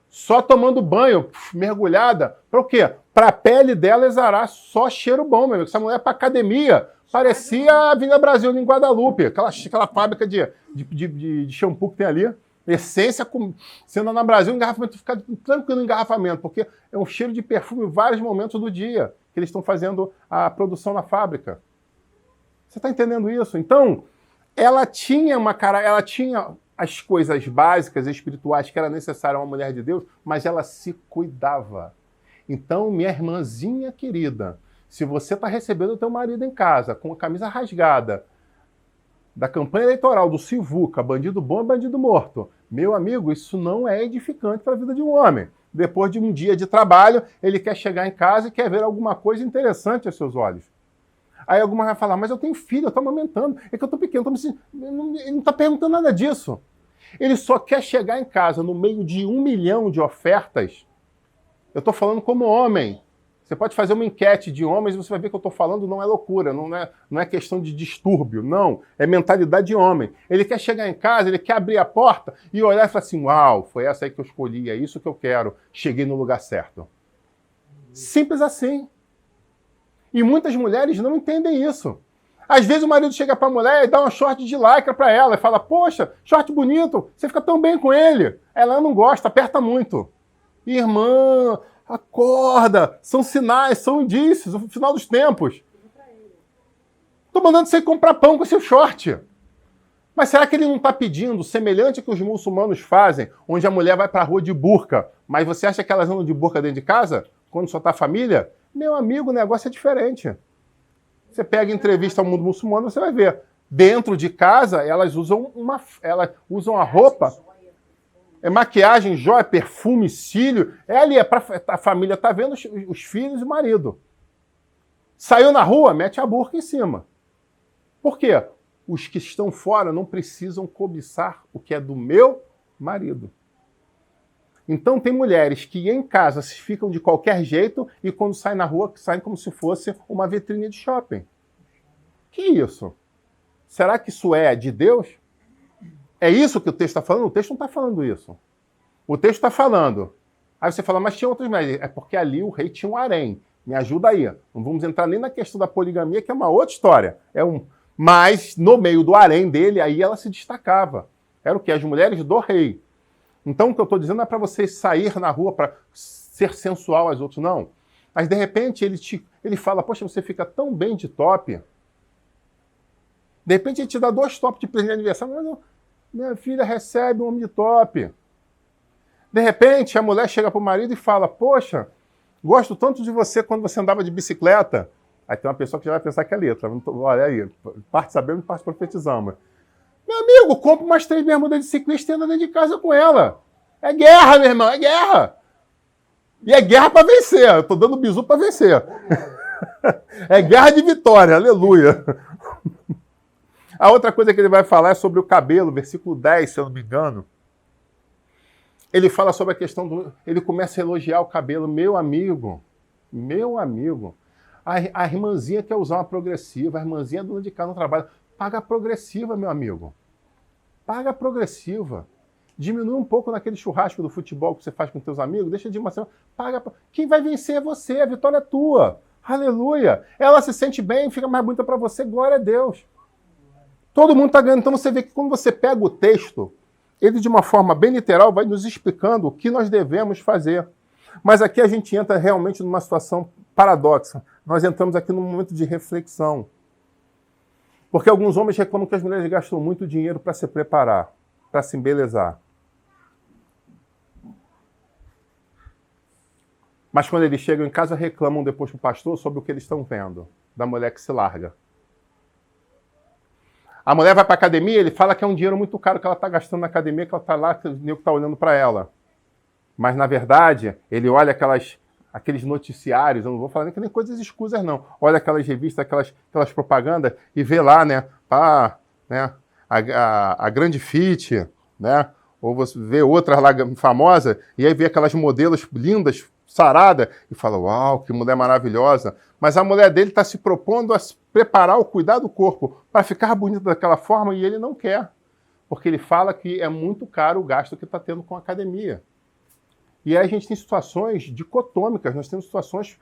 Só tomando banho, mergulhada. Para o quê? Para a pele dela exalar só cheiro bom, meu amigo. Essa mulher para academia parecia a Avenida Brasil em Guadalupe. Aquela fábrica de shampoo que tem ali. Essência, sendo na Brasil, engarrafamento, fica tranquilo no engarrafamento, porque é um cheiro de perfume em vários momentos do dia que eles estão fazendo a produção na fábrica. Você está entendendo isso? Então, ela tinha as coisas básicas espirituais que era necessária uma mulher de Deus, mas ela se cuidava. Então, minha irmãzinha querida, se você está recebendo o teu marido em casa com a camisa rasgada, da campanha eleitoral do Sivuca, bandido bom e bandido morto. Meu amigo, isso não é edificante para a vida de um homem. Depois de um dia de trabalho, ele quer chegar em casa e quer ver alguma coisa interessante aos seus olhos. Aí alguma vai falar, mas eu tenho filho, eu estou amamentando, é que eu estou pequeno, ele não está perguntando nada disso. Ele só quer chegar em casa no meio de 1 milhão de ofertas. Eu estou falando como homem. Você pode fazer uma enquete de homens e você vai ver que eu estou falando não é loucura, não é questão de distúrbio, não. É mentalidade de homem. Ele quer chegar em casa, ele quer abrir a porta e olhar e falar assim, uau, foi essa aí que eu escolhi, é isso que eu quero, cheguei no lugar certo. Simples assim. E muitas mulheres não entendem isso. Às vezes o marido chega para a mulher e dá um short de lycra para ela e fala, poxa, short bonito, você fica tão bem com ele. Ela não gosta, aperta muito. Irmã, acorda, são sinais, são indícios, o final dos tempos. Estou mandando você comprar pão com esse short. Mas será que ele não está pedindo, semelhante ao que os muçulmanos fazem, onde a mulher vai para a rua de burca, mas você acha que elas andam de burca dentro de casa, quando só está a família? Meu amigo, o negócio é diferente. Você pega entrevista ao mundo muçulmano, você vai ver. Dentro de casa, elas usam a roupa, é maquiagem, joia, perfume, cílio. É ali, a família tá vendo os filhos e o marido. Saiu na rua, mete a burca em cima. Por quê? Os que estão fora não precisam cobiçar o que é do meu marido. Então tem mulheres que em casa se ficam de qualquer jeito e quando saem na rua, saem como se fosse uma vitrine de shopping. Que isso? Será que isso é de Deus? É isso que o texto está falando? O texto não está falando isso. O texto está falando. Aí você fala, mas tinha outros médicos. É porque ali o rei tinha um harém. Me ajuda aí. Não vamos entrar nem na questão da poligamia, que é uma outra história. Mas no meio do harém dele, aí ela se destacava. Era o quê? As mulheres do rei. Então o que eu estou dizendo não é para você sair na rua para ser sensual aos outros, não. Mas de repente ele fala, poxa, você fica tão bem de top. De repente ele te dá 2 tops de presente de aniversário, mas minha filha recebe um homem de top. De repente a mulher chega para o marido e fala, poxa, gosto tanto de você quando você andava de bicicleta. Aí tem uma pessoa que já vai pensar que é letra. Olha aí, parte sabendo e parte profetizando. Meu amigo, compra umas 3 bermudas de ciclista e anda dentro de casa com ela. É guerra, meu irmão, é guerra. E é guerra para vencer. Eu tô dando bizu para vencer. É guerra de vitória, aleluia. A outra coisa que ele vai falar é sobre o cabelo, versículo 10, se eu não me engano. Ele fala sobre a questão ele começa a elogiar o cabelo. Meu amigo. A irmãzinha quer usar uma progressiva, a irmãzinha dona de casa no trabalho. Paga a progressiva, meu amigo. Paga a progressiva. Diminui um pouco naquele churrasco do futebol que você faz com seus amigos. Deixa de uma semana. Paga. Quem vai vencer é você. A vitória é tua. Aleluia. Ela se sente bem, fica mais bonita para você. Glória a Deus. Todo mundo está ganhando. Então você vê que quando você pega o texto, ele de uma forma bem literal vai nos explicando o que nós devemos fazer. Mas aqui a gente entra realmente numa situação paradoxa. Nós entramos aqui num momento de reflexão. Porque alguns homens reclamam que as mulheres gastam muito dinheiro para se preparar, para se embelezar. Mas quando eles chegam em casa, reclamam depois para o pastor sobre o que eles estão vendo, da mulher que se larga. A mulher vai para a academia, ele fala que é um dinheiro muito caro que ela está gastando na academia, que ela está lá, que o nego está olhando para ela. Mas, na verdade, ele olha aqueles noticiários, eu não vou falar nem coisas escusas, não. Olha aquelas revistas, aquelas propagandas e vê lá, né? A Grande Fit, né? Ou você vê outras lá famosas, e aí vê aquelas modelos lindas, sarada, e fala, uau, que mulher maravilhosa. Mas a mulher dele está se propondo a se preparar, o cuidar do corpo, para ficar bonita daquela forma, e ele não quer. Porque ele fala que é muito caro o gasto que está tendo com a academia. E aí a gente tem situações dicotômicas, nós temos situações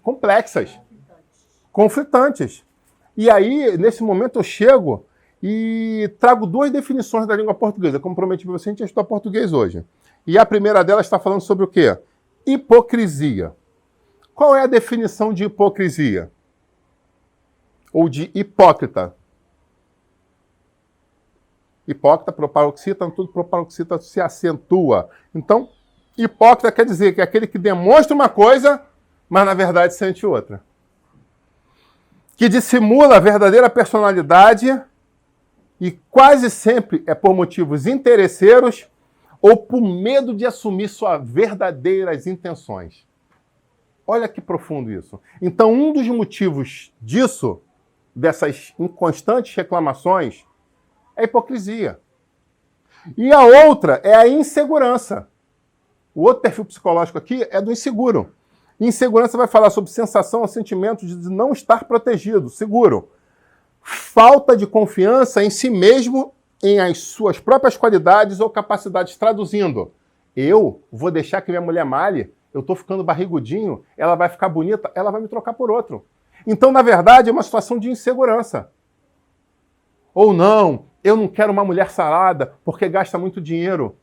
complexas, conflitantes. E aí, nesse momento, eu chego e trago duas definições da língua portuguesa. Como prometi para você, a gente estudar português hoje. E a primeira delas está falando sobre o quê? Hipocrisia. Qual é a definição de hipocrisia? Ou de hipócrita? Hipócrita, proparoxítona, tudo proparoxítona se acentua. Então, hipócrita quer dizer que é aquele que demonstra uma coisa, mas na verdade sente outra. Que dissimula a verdadeira personalidade e quase sempre é por motivos interesseiros ou por medo de assumir suas verdadeiras intenções. Olha que profundo isso. Então, um dos motivos disso, dessas inconstantes reclamações, é a hipocrisia. E a outra é a insegurança. O outro perfil psicológico aqui é do inseguro. Insegurança vai falar sobre sensação ou sentimento de não estar protegido, seguro. Falta de confiança em si mesmo, em as suas próprias qualidades ou capacidades. Traduzindo, eu vou deixar que minha mulher malhe, eu estou ficando barrigudinho, ela vai ficar bonita, ela vai me trocar por outro. Então, na verdade, é uma situação de insegurança. Ou não, eu não quero uma mulher sarada porque gasta muito dinheiro.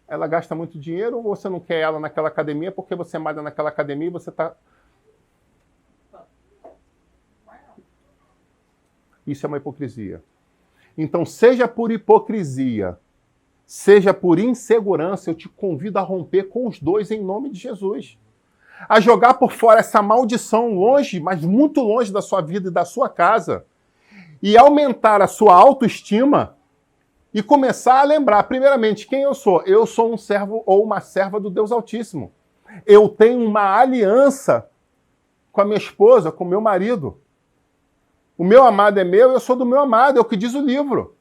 Ela gasta muito dinheiro ou você não quer ela naquela academia porque você malha naquela academia e você está... Isso é uma hipocrisia. Então, seja por hipocrisia, seja por insegurança, eu te convido a romper com os dois em nome de Jesus. A jogar por fora essa maldição longe, mas muito longe da sua vida e da sua casa. E aumentar a sua autoestima e começar a lembrar, primeiramente, quem eu sou. Eu sou um servo ou uma serva do Deus Altíssimo. Eu tenho uma aliança com a minha esposa, com o meu marido. O meu amado é meu, eu sou do meu amado, é o que diz o livro.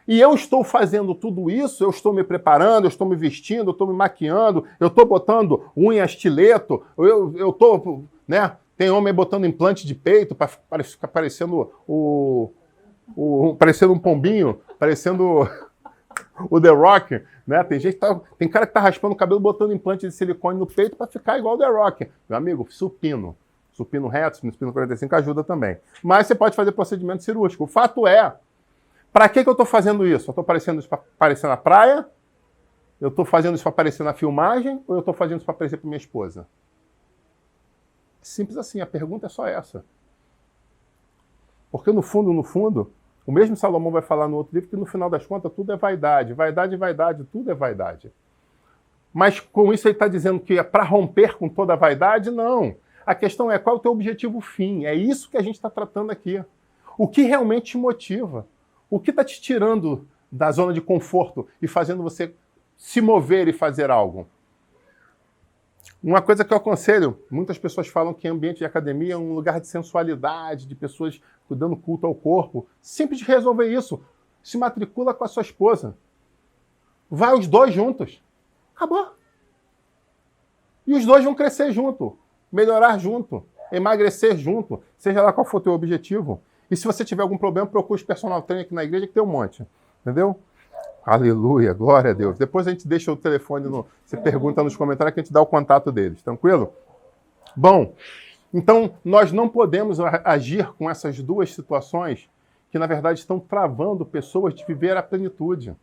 E eu estou fazendo tudo isso, eu estou me preparando, eu estou me vestindo, eu estou me maquiando, eu estou botando unha estileto, eu estou, né? Tem homem botando implante de peito para ficar parecendo parecendo um pombinho, parecendo o The Rock, né? Tem cara que tá raspando o cabelo botando implante de silicone no peito para ficar igual o The Rock. Meu amigo, supino reto, supino 45 ajuda também. Mas você pode fazer procedimento cirúrgico. O fato é, para que eu estou fazendo isso? Eu estou fazendo isso para aparecer na praia? Eu estou fazendo isso para aparecer na filmagem? Ou eu estou fazendo isso para aparecer para minha esposa? Simples assim, a pergunta é só essa. Porque no fundo, o mesmo Salomão vai falar no outro livro que no final das contas tudo é vaidade. Vaidade, tudo é vaidade. Mas com isso ele está dizendo que é para romper com toda a vaidade? Não. A questão é qual é o teu objetivo fim. É isso que a gente está tratando aqui. O que realmente te motiva? O que está te tirando da zona de conforto e fazendo você se mover e fazer algo? Uma coisa que eu aconselho, muitas pessoas falam que ambiente de academia é um lugar de sensualidade, de pessoas dando culto ao corpo. Simples de resolver isso. Se matricula com a sua esposa. Vai os dois juntos. Acabou. E os dois vão crescer junto, melhorar junto, emagrecer junto, seja lá qual for o teu objetivo. E se você tiver algum problema, procure os personal trainer aqui na igreja que tem um monte. Entendeu? Aleluia, glória a Deus. Depois a gente deixa o telefone, você pergunta nos comentários que a gente dá o contato deles, tranquilo? Bom, então nós não podemos agir com essas duas situações que na verdade estão travando pessoas de viver a plenitude.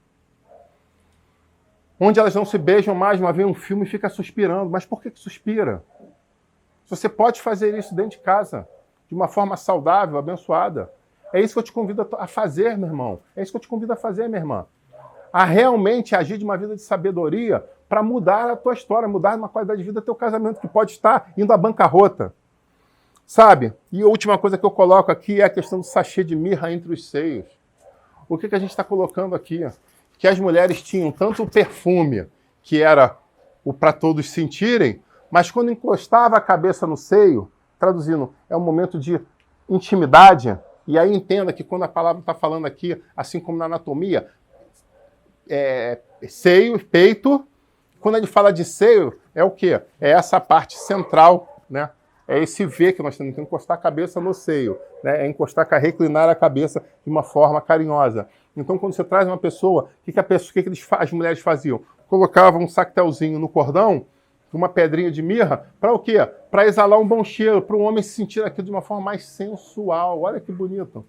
Onde elas não se beijam mais, mas vê um filme e fica suspirando. Mas por que suspira? Você pode fazer isso dentro de casa, de uma forma saudável, abençoada. É isso que eu te convido a fazer, meu irmão. É isso que eu te convido a fazer, minha irmã. A realmente agir de uma vida de sabedoria para mudar a tua história, mudar uma qualidade de vida do teu casamento, que pode estar indo à bancarrota. Sabe? E a última coisa que eu coloco aqui é a questão do sachê de mirra entre os seios. O que a gente está colocando aqui? Que as mulheres tinham tanto o perfume, que era o para todos sentirem, mas quando encostava a cabeça no seio, traduzindo, é um momento de intimidade, e aí entenda que quando a palavra está falando aqui, assim como na anatomia, seio, peito, quando ele fala de seio, é o quê? É essa parte central, né? É esse V que nós temos que encostar a cabeça no seio, né? É encostar, reclinar a cabeça de uma forma carinhosa. Então, quando você traz uma pessoa, o que as mulheres faziam? Colocavam um sactelzinho no cordão, uma pedrinha de mirra, para o quê? Para exalar um bom cheiro, para o homem se sentir aquilo de uma forma mais sensual. Olha que bonito.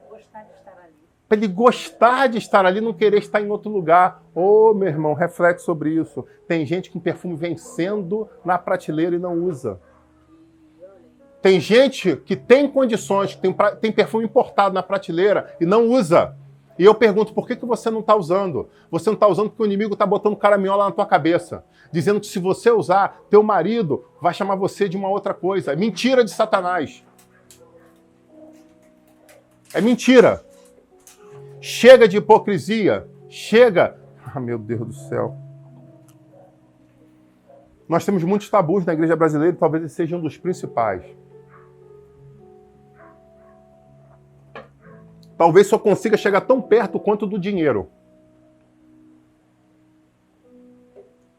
Gostar de estar ali. Para ele gostar de estar ali, não querer estar em outro lugar. Ô, meu irmão, reflete sobre isso. Tem gente com perfume vencendo na prateleira e não usa. Tem gente que tem condições, que tem perfume importado na prateleira e não usa. E eu pergunto, por que você não está usando? Você não está usando porque o inimigo está botando caraminhola na tua cabeça. Dizendo que se você usar, teu marido vai chamar você de uma outra coisa. É mentira de Satanás. É mentira. Chega de hipocrisia. Chega. Ah, meu Deus do céu. Nós temos muitos tabus na igreja brasileira e talvez esse seja um dos principais. Talvez só consiga chegar tão perto quanto do dinheiro.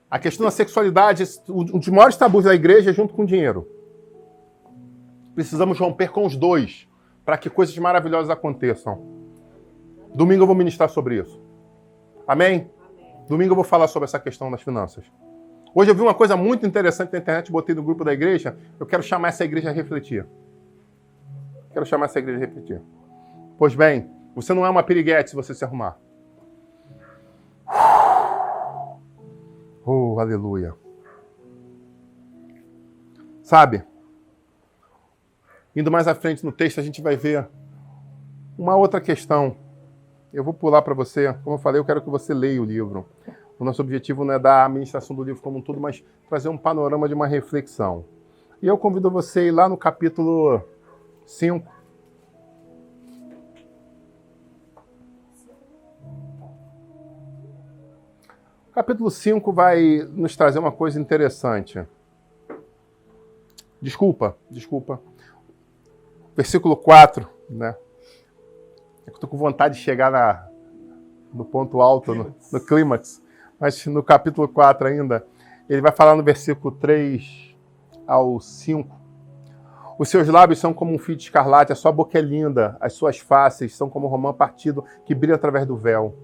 A questão da sexualidade, um dos maiores tabus da igreja é junto com o dinheiro. Precisamos romper com os dois para que coisas maravilhosas aconteçam. Domingo eu vou ministrar sobre isso. Amém? Domingo eu vou falar sobre essa questão das finanças. Hoje eu vi uma coisa muito interessante na internet, botei no grupo da igreja. Eu quero chamar essa igreja a refletir. Quero chamar essa igreja a refletir. Pois bem, você não é uma piriguete se você se arrumar. Oh, aleluia. Sabe? Indo mais à frente no texto, a gente vai ver uma outra questão. Eu vou pular para você. Como eu falei, eu quero que você leia o livro. O nosso objetivo não é dar a administração do livro como um todo, mas trazer um panorama de uma reflexão. E eu convido você a ir lá no capítulo 5. O capítulo 5 vai nos trazer uma coisa interessante. Desculpa. Versículo 4, né? Eu estou com vontade de chegar no ponto alto, no clímax. Mas no capítulo 4 ainda, ele vai falar no versículo 3 ao 5. Os seus lábios são como um fio de escarlate, a sua boca é linda, as suas faces são como um romã partido que brilha através do véu.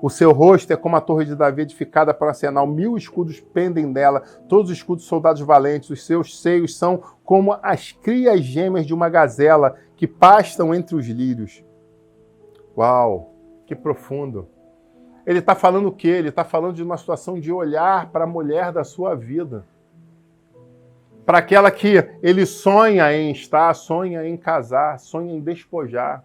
O seu rosto é como a torre de Davi edificada para um arsenal, 1000 escudos pendem dela, todos os escudos soldados valentes, os seus seios são como as crias gêmeas de uma gazela que pastam entre os lírios. Uau, que profundo. Ele está falando o quê? Ele está falando de uma situação de olhar para a mulher da sua vida. Para aquela que ele sonha em estar, sonha em casar, sonha em despojar.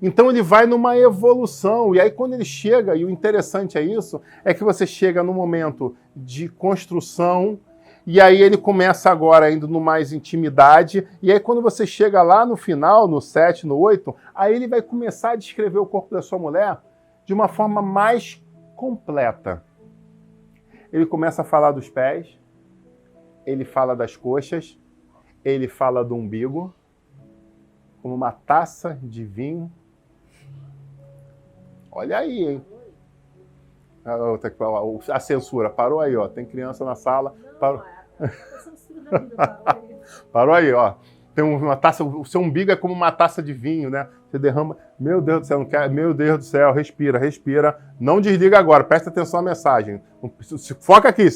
Então ele vai numa evolução. E aí quando ele chega, e o interessante é isso, é que você chega no momento de construção, e aí ele começa agora indo no mais intimidade, e aí quando você chega lá no final, no 7, no 8, aí ele vai começar a descrever o corpo da sua mulher de uma forma mais completa. Ele começa a falar dos pés, ele fala das coxas, ele fala do umbigo, como uma taça de vinho. Olha aí, hein? A censura, parou aí, ó. Tem criança na sala. Parou. A censura da vida parou aí. Parou aí, ó. Tem uma taça, o seu umbigo é como uma taça de vinho, né? Você derrama. Meu Deus do céu, não quer. Meu Deus do céu, respira. Não desliga agora, presta atenção na mensagem. Se foca aqui.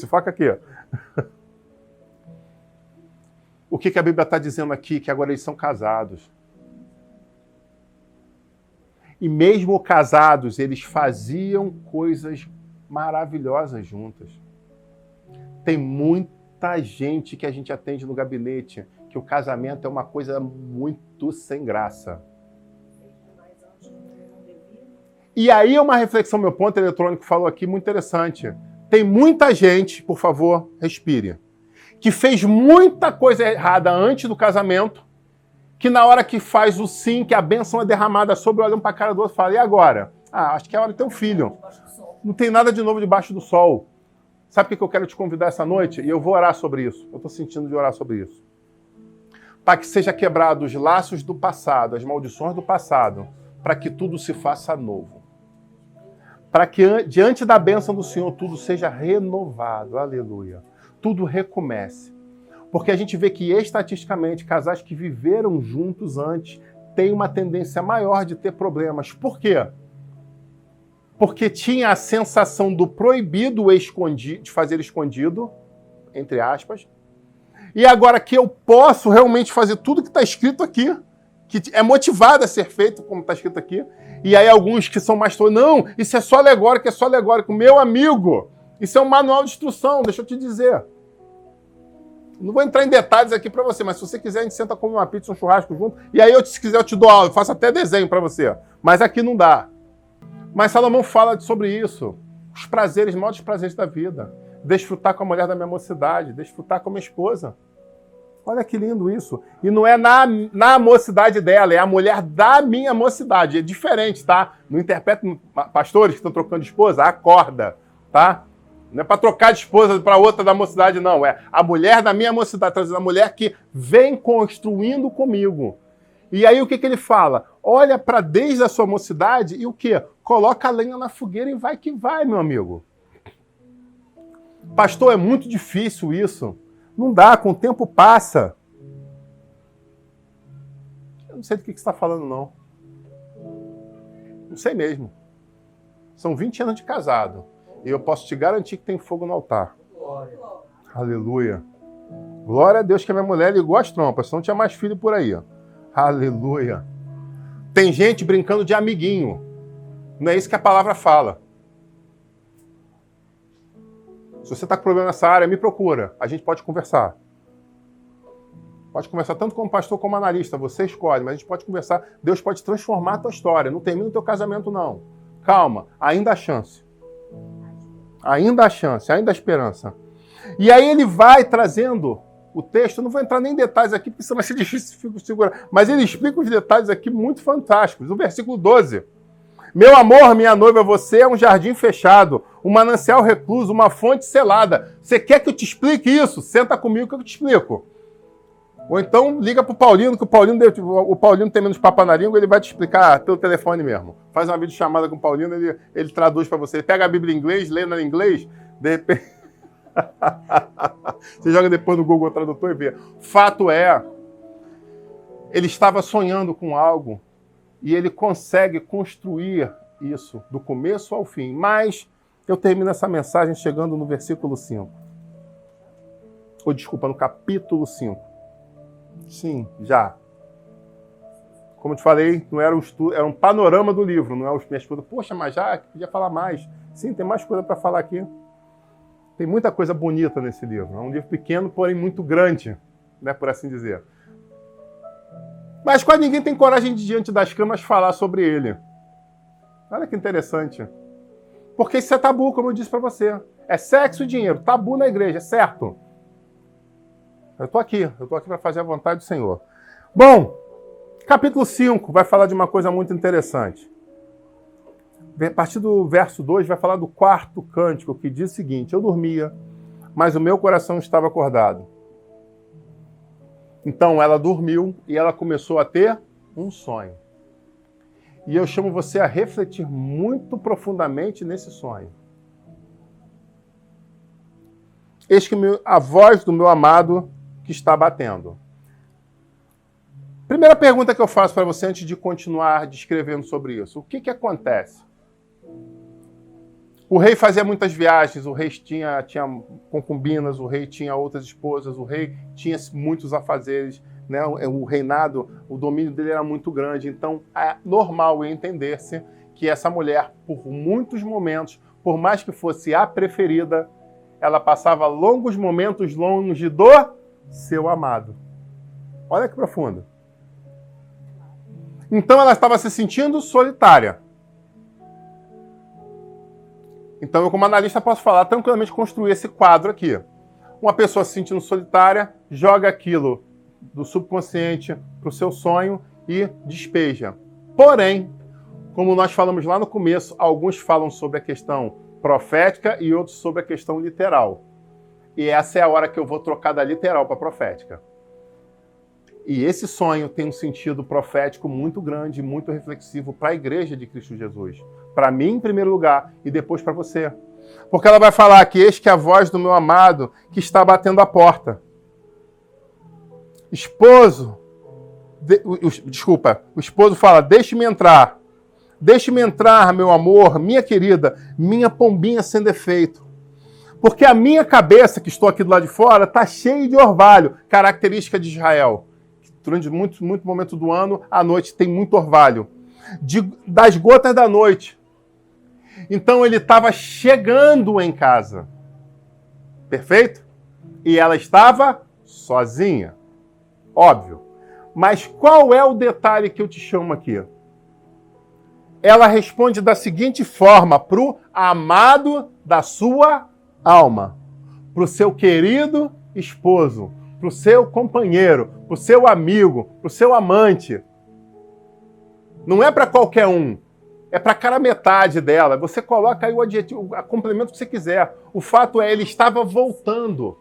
O que a Bíblia está dizendo aqui? Que agora eles são casados. E mesmo casados, eles faziam coisas maravilhosas juntas. Tem muito muita gente que a gente atende no gabinete que o casamento é uma coisa muito sem graça. E aí é uma reflexão, meu ponto eletrônico falou aqui, muito interessante. Tem muita gente, por favor, respire, que fez muita coisa errada antes do casamento, que na hora que faz o sim, que a bênção é derramada sobre, olha um para a cara do outro e fala, e agora? Ah, acho que é hora de ter um filho. Não tem nada de novo debaixo do sol. Sabe o que eu quero te convidar essa noite? E eu vou orar sobre isso. Eu estou sentindo de orar sobre isso. Para que seja quebrado os laços do passado, as maldições do passado, para que tudo se faça novo. Para que diante da bênção do Senhor tudo seja renovado. Aleluia. Tudo recomece. Porque a gente vê que estatisticamente casais que viveram juntos antes têm uma tendência maior de ter problemas. Por quê? Porque tinha a sensação do proibido escondido, de fazer escondido, entre aspas, e agora que eu posso realmente fazer tudo que está escrito aqui, que é motivado a ser feito, como está escrito aqui, e aí alguns que são mais tolos, não, isso é só alegórico, é só alegórico. Meu amigo, isso é um manual de instrução, deixa eu te dizer. Não vou entrar em detalhes aqui para você, mas se você quiser, a gente senta comer uma pizza, um churrasco junto, e aí se quiser eu te dou aula, eu faço até desenho para você, mas aqui não dá. Mas Salomão fala sobre isso, os prazeres, os modos prazeres da vida. Desfrutar com a mulher da minha mocidade, desfrutar com a minha esposa. Olha que lindo isso. E não é na mocidade dela, é a mulher da minha mocidade. É diferente, tá? Não interpreta pastores que estão trocando de esposa, acorda, tá? Não é para trocar de esposa para outra da mocidade, não. É a mulher da minha mocidade, trazendo a mulher que vem construindo comigo. E aí o que ele fala? Olha para desde a sua mocidade e o quê? Coloca a lenha na fogueira e vai que vai, meu amigo. Pastor, é muito difícil isso. Não dá, com o tempo passa. Eu não sei do que você está falando, não. Não sei mesmo. São 20 anos de casado. E eu posso te garantir que tem fogo no altar. Glória. Aleluia. Glória a Deus que a minha mulher ligou as trompas, senão tinha mais filho por aí. Aleluia. Tem gente brincando de amiguinho. Não é isso que a palavra fala. Se você está com problema nessa área, me procura. A gente pode conversar. Pode conversar tanto como pastor como analista. Você escolhe, mas a gente pode conversar. Deus pode transformar a tua história. Não termina o teu casamento, não. Calma, ainda há chance. Ainda há chance, ainda há esperança. E aí ele vai trazendo o texto. Eu não vou entrar nem em detalhes aqui, porque isso vai ser difícil de segurar. Mas ele explica os detalhes aqui muito fantásticos. O versículo 12. Meu amor, minha noiva, você é um jardim fechado, um manancial recluso, uma fonte selada. Você quer que eu te explique isso? Senta comigo que eu te explico. Ou então liga pro Paulino, que o Paulino tem menos papo na língua, ele vai te explicar pelo telefone mesmo. Faz uma videochamada com o Paulino, ele traduz para você. Ele pega a Bíblia em inglês, lê na inglês, de repente... Você joga depois no Google Tradutor e vê. Fato é, ele estava sonhando com algo, e ele consegue construir isso do começo ao fim. Mas eu termino essa mensagem chegando no versículo 5. Ou desculpa, no capítulo 5. Sim, já. Como eu te falei, não era um estudo, era um panorama do livro, não é os minhas coisas. Poxa, mas já podia falar mais. Sim, tem mais coisa para falar aqui. Tem muita coisa bonita nesse livro. É um livro pequeno, porém muito grande, né, por assim dizer. Mas quase ninguém tem coragem de, diante das câmeras, falar sobre ele. Olha que interessante. Porque isso é tabu, como eu disse para você. É sexo e dinheiro. Tabu na igreja, é certo. Eu estou aqui para fazer a vontade do Senhor. Bom, capítulo 5 vai falar de uma coisa muito interessante. A partir do verso 2 vai falar do quarto cântico, que diz o seguinte: eu dormia, mas o meu coração estava acordado. Então ela dormiu e ela começou a ter um sonho. E eu chamo você a refletir muito profundamente nesse sonho. Eis que a voz do meu amado que está batendo. Primeira pergunta que eu faço para você antes de continuar descrevendo sobre isso. O que acontece? O rei fazia muitas viagens, o rei tinha concubinas, o rei tinha outras esposas, o rei tinha muitos afazeres, né? O reinado, o domínio dele era muito grande. Então, é normal entender-se que essa mulher, por muitos momentos, por mais que fosse a preferida, ela passava longos momentos longe do seu amado. Olha que profundo. Então ela estava se sentindo solitária. Então eu, como analista, posso falar tranquilamente, construir esse quadro aqui. Uma pessoa se sentindo solitária, joga aquilo do subconsciente para o seu sonho e despeja. Porém, como nós falamos lá no começo, alguns falam sobre a questão profética e outros sobre a questão literal. E essa é a hora que eu vou trocar da literal para a profética. E esse sonho tem um sentido profético muito grande, muito reflexivo para a igreja de Cristo Jesus. Para mim, em primeiro lugar, e depois para você. Porque ela vai falar que eis que a voz do meu amado que está batendo a porta. O esposo fala, deixe-me entrar. Deixe-me entrar, meu amor, minha querida, minha pombinha sem defeito. Porque a minha cabeça, que estou aqui do lado de fora, está cheia de orvalho, característica de Israel. Durante muito momento do ano, à noite tem muito orvalho. Das gotas da noite. Então ele estava chegando em casa. Perfeito? E ela estava sozinha. Óbvio. Mas qual é o detalhe que eu te chamo aqui? Ela responde da seguinte forma para o amado da sua alma, para o seu querido esposo, para o seu companheiro, para o seu amigo, para o seu amante. Não é para qualquer um, é para cada metade dela. Você coloca aí o adjetivo, o complemento que você quiser. O fato é, ele estava voltando.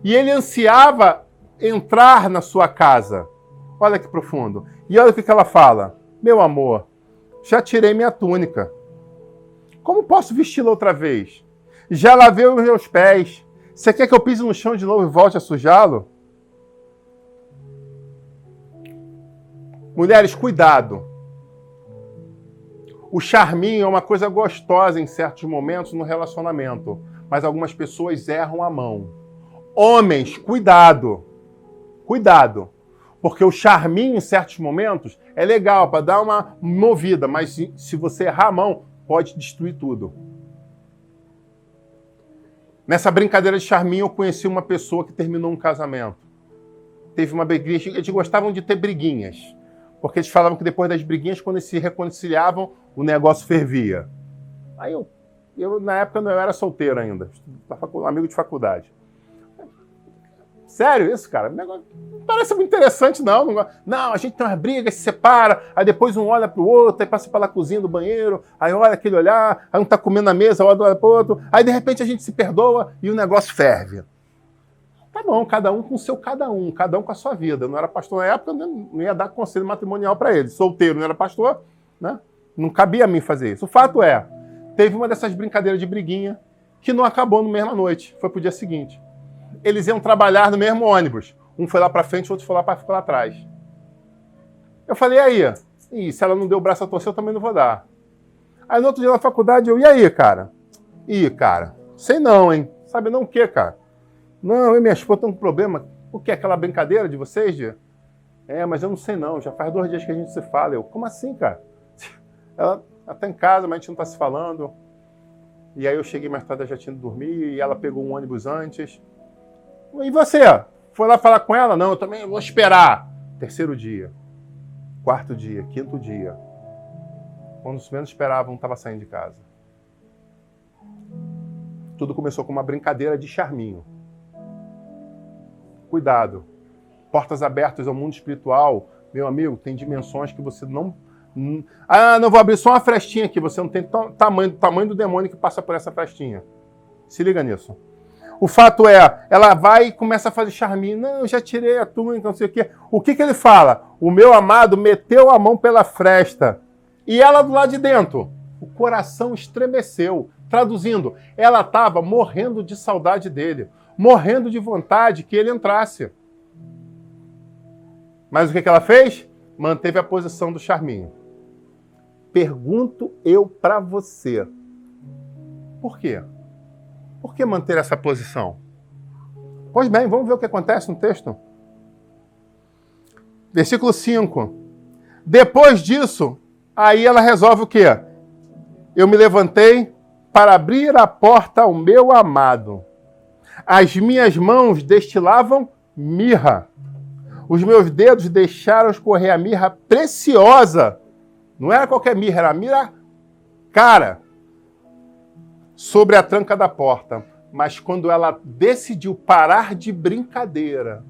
E ele ansiava entrar na sua casa. Olha que profundo. E olha o que ela fala. Meu amor, já tirei minha túnica. Como posso vesti-la outra vez? Já lavei os meus pés. Você quer que eu pise no chão de novo e volte a sujá-lo? Mulheres, cuidado. O charminho é uma coisa gostosa em certos momentos no relacionamento, mas algumas pessoas erram a mão. Homens, cuidado. Cuidado. Porque o charminho, em certos momentos, é legal para dar uma movida, mas se você errar a mão, pode destruir tudo. Nessa brincadeira de charminho, eu conheci uma pessoa que terminou um casamento. Teve uma briguinha, eles gostavam de ter briguinhas, porque eles falavam que depois das briguinhas, quando eles se reconciliavam, o negócio fervia. Aí eu na época, eu era solteiro ainda, amigo de faculdade. Sério isso, cara? O negócio não parece muito interessante, não. Não, a gente tem uma briga, se separa, aí depois um olha pro outro, aí passa pela cozinha do banheiro, aí olha aquele olhar, aí um tá comendo na mesa, olha pro outro, aí de repente a gente se perdoa e o negócio ferve. Tá bom, cada um com o seu cada um com a sua vida. Eu não era pastor na época, não ia dar conselho matrimonial para ele. Solteiro, não era pastor, né? Não cabia a mim fazer isso. O fato é, teve uma dessas brincadeiras de briguinha que não acabou na mesma noite, foi pro dia seguinte. Eles iam trabalhar no mesmo ônibus. Um foi lá para frente, o outro foi lá para trás. Eu falei, e se ela não deu o braço a torcer, eu também não vou dar. Aí no outro dia na faculdade, e aí, cara? Cara, sei não, hein? Sabe não o quê, cara? Não, eu e minha esposa estão com problema. O que, aquela brincadeira de vocês, Gia? Mas eu não sei não, já faz 2 dias que a gente se fala. Eu, como assim, cara? Ela tá em casa, mas a gente não tá se falando. E aí eu cheguei mais tarde, já tinha ido dormir, e ela pegou um ônibus antes. E você? Foi lá falar com ela? Não, eu também vou esperar. 3º dia, 4º dia, 5º dia. Quando os menos esperavam, estava saindo de casa. Tudo começou com uma brincadeira de charminho. Cuidado. Portas abertas ao mundo espiritual, meu amigo, tem dimensões que você não... não vou abrir só uma frestinha aqui, você não tem tamanho do demônio que passa por essa frestinha. Se liga nisso. O fato é, ela vai e começa a fazer charminho. Não, eu já tirei a túnica, não sei o quê. O que ele fala? O meu amado meteu a mão pela fresta. E ela do lado de dentro. O coração estremeceu. Traduzindo, ela estava morrendo de saudade dele. Morrendo de vontade que ele entrasse. Mas o que ela fez? Manteve a posição do charminho. Pergunto eu para você. Por quê? Por que manter essa posição? Pois bem, vamos ver o que acontece no texto. Versículo 5. Depois disso, aí ela resolve o quê? Eu me levantei, para abrir a porta ao meu amado. As minhas mãos destilavam mirra. Os meus dedos deixaram escorrer a mirra preciosa. Não era qualquer mirra, era a mirra cara. Sobre a tranca da porta. Mas quando ela decidiu parar de brincadeira,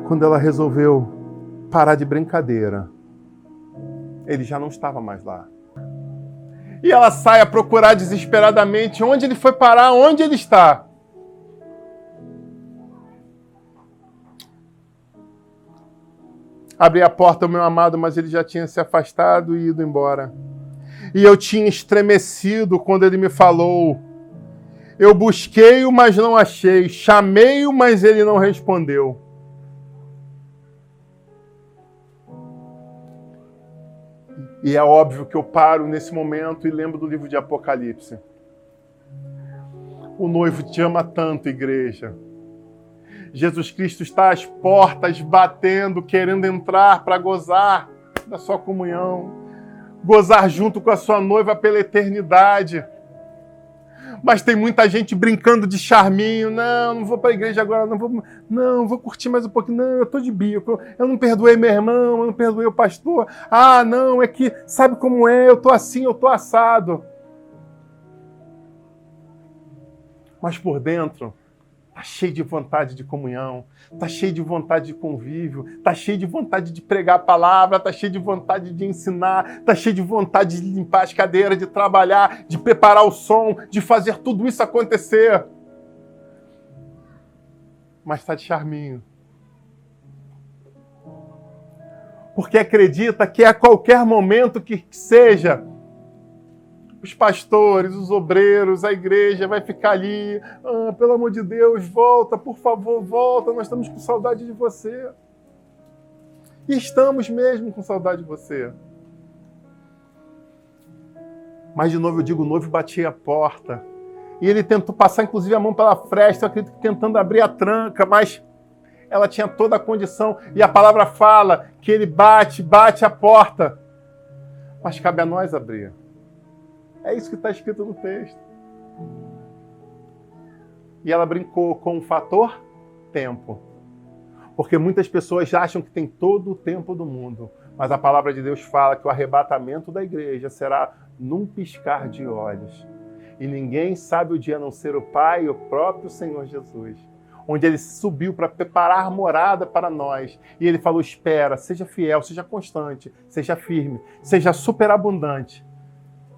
quando ela resolveu parar de brincadeira, ele já não estava mais lá. E ela sai a procurar desesperadamente onde ele foi parar, onde ele está. Abri a porta ao meu amado, mas ele já tinha se afastado e ido embora. E eu tinha estremecido quando ele me falou. Eu busquei-o, mas não achei. Chamei-o, mas ele não respondeu. E é óbvio que eu paro nesse momento e lembro do livro de Apocalipse. O noivo te ama tanto, igreja. Jesus Cristo está às portas, batendo, querendo entrar para gozar da sua comunhão. Gozar junto com a sua noiva pela eternidade. Mas tem muita gente brincando de charminho. Não vou para a igreja agora, vou curtir mais um pouquinho. Não, eu estou de bico. Eu não perdoei meu irmão, eu não perdoei o pastor. Ah, não, é que sabe como é, eu estou assim, eu estou assado. Mas por dentro, está cheio de vontade de comunhão, está cheio de vontade de convívio, está cheio de vontade de pregar a palavra, está cheio de vontade de ensinar, está cheio de vontade de limpar as cadeiras, de trabalhar, de preparar o som, de fazer tudo isso acontecer. Mas está de charminho. Porque acredita que a qualquer momento que seja, os pastores, os obreiros, a igreja vai ficar ali. Ah, pelo amor de Deus, volta, por favor, volta. Nós estamos com saudade de você. E estamos mesmo com saudade de você. Mas, de novo, eu digo, o noivo batia a porta. E ele tentou passar, inclusive, a mão pela fresta, eu acredito que tentando abrir a tranca, mas ela tinha toda a condição. E a palavra fala que ele bate a porta. Mas cabe a nós abrir. É isso que está escrito no texto. E ela brincou com o fator tempo. Porque muitas pessoas acham que tem todo o tempo do mundo. Mas a palavra de Deus fala que o arrebatamento da igreja será num piscar de olhos. E ninguém sabe o dia a não ser o Pai e o próprio Senhor Jesus. Onde ele subiu para preparar morada para nós. E ele falou, espera, seja fiel, seja constante, seja firme, seja superabundante.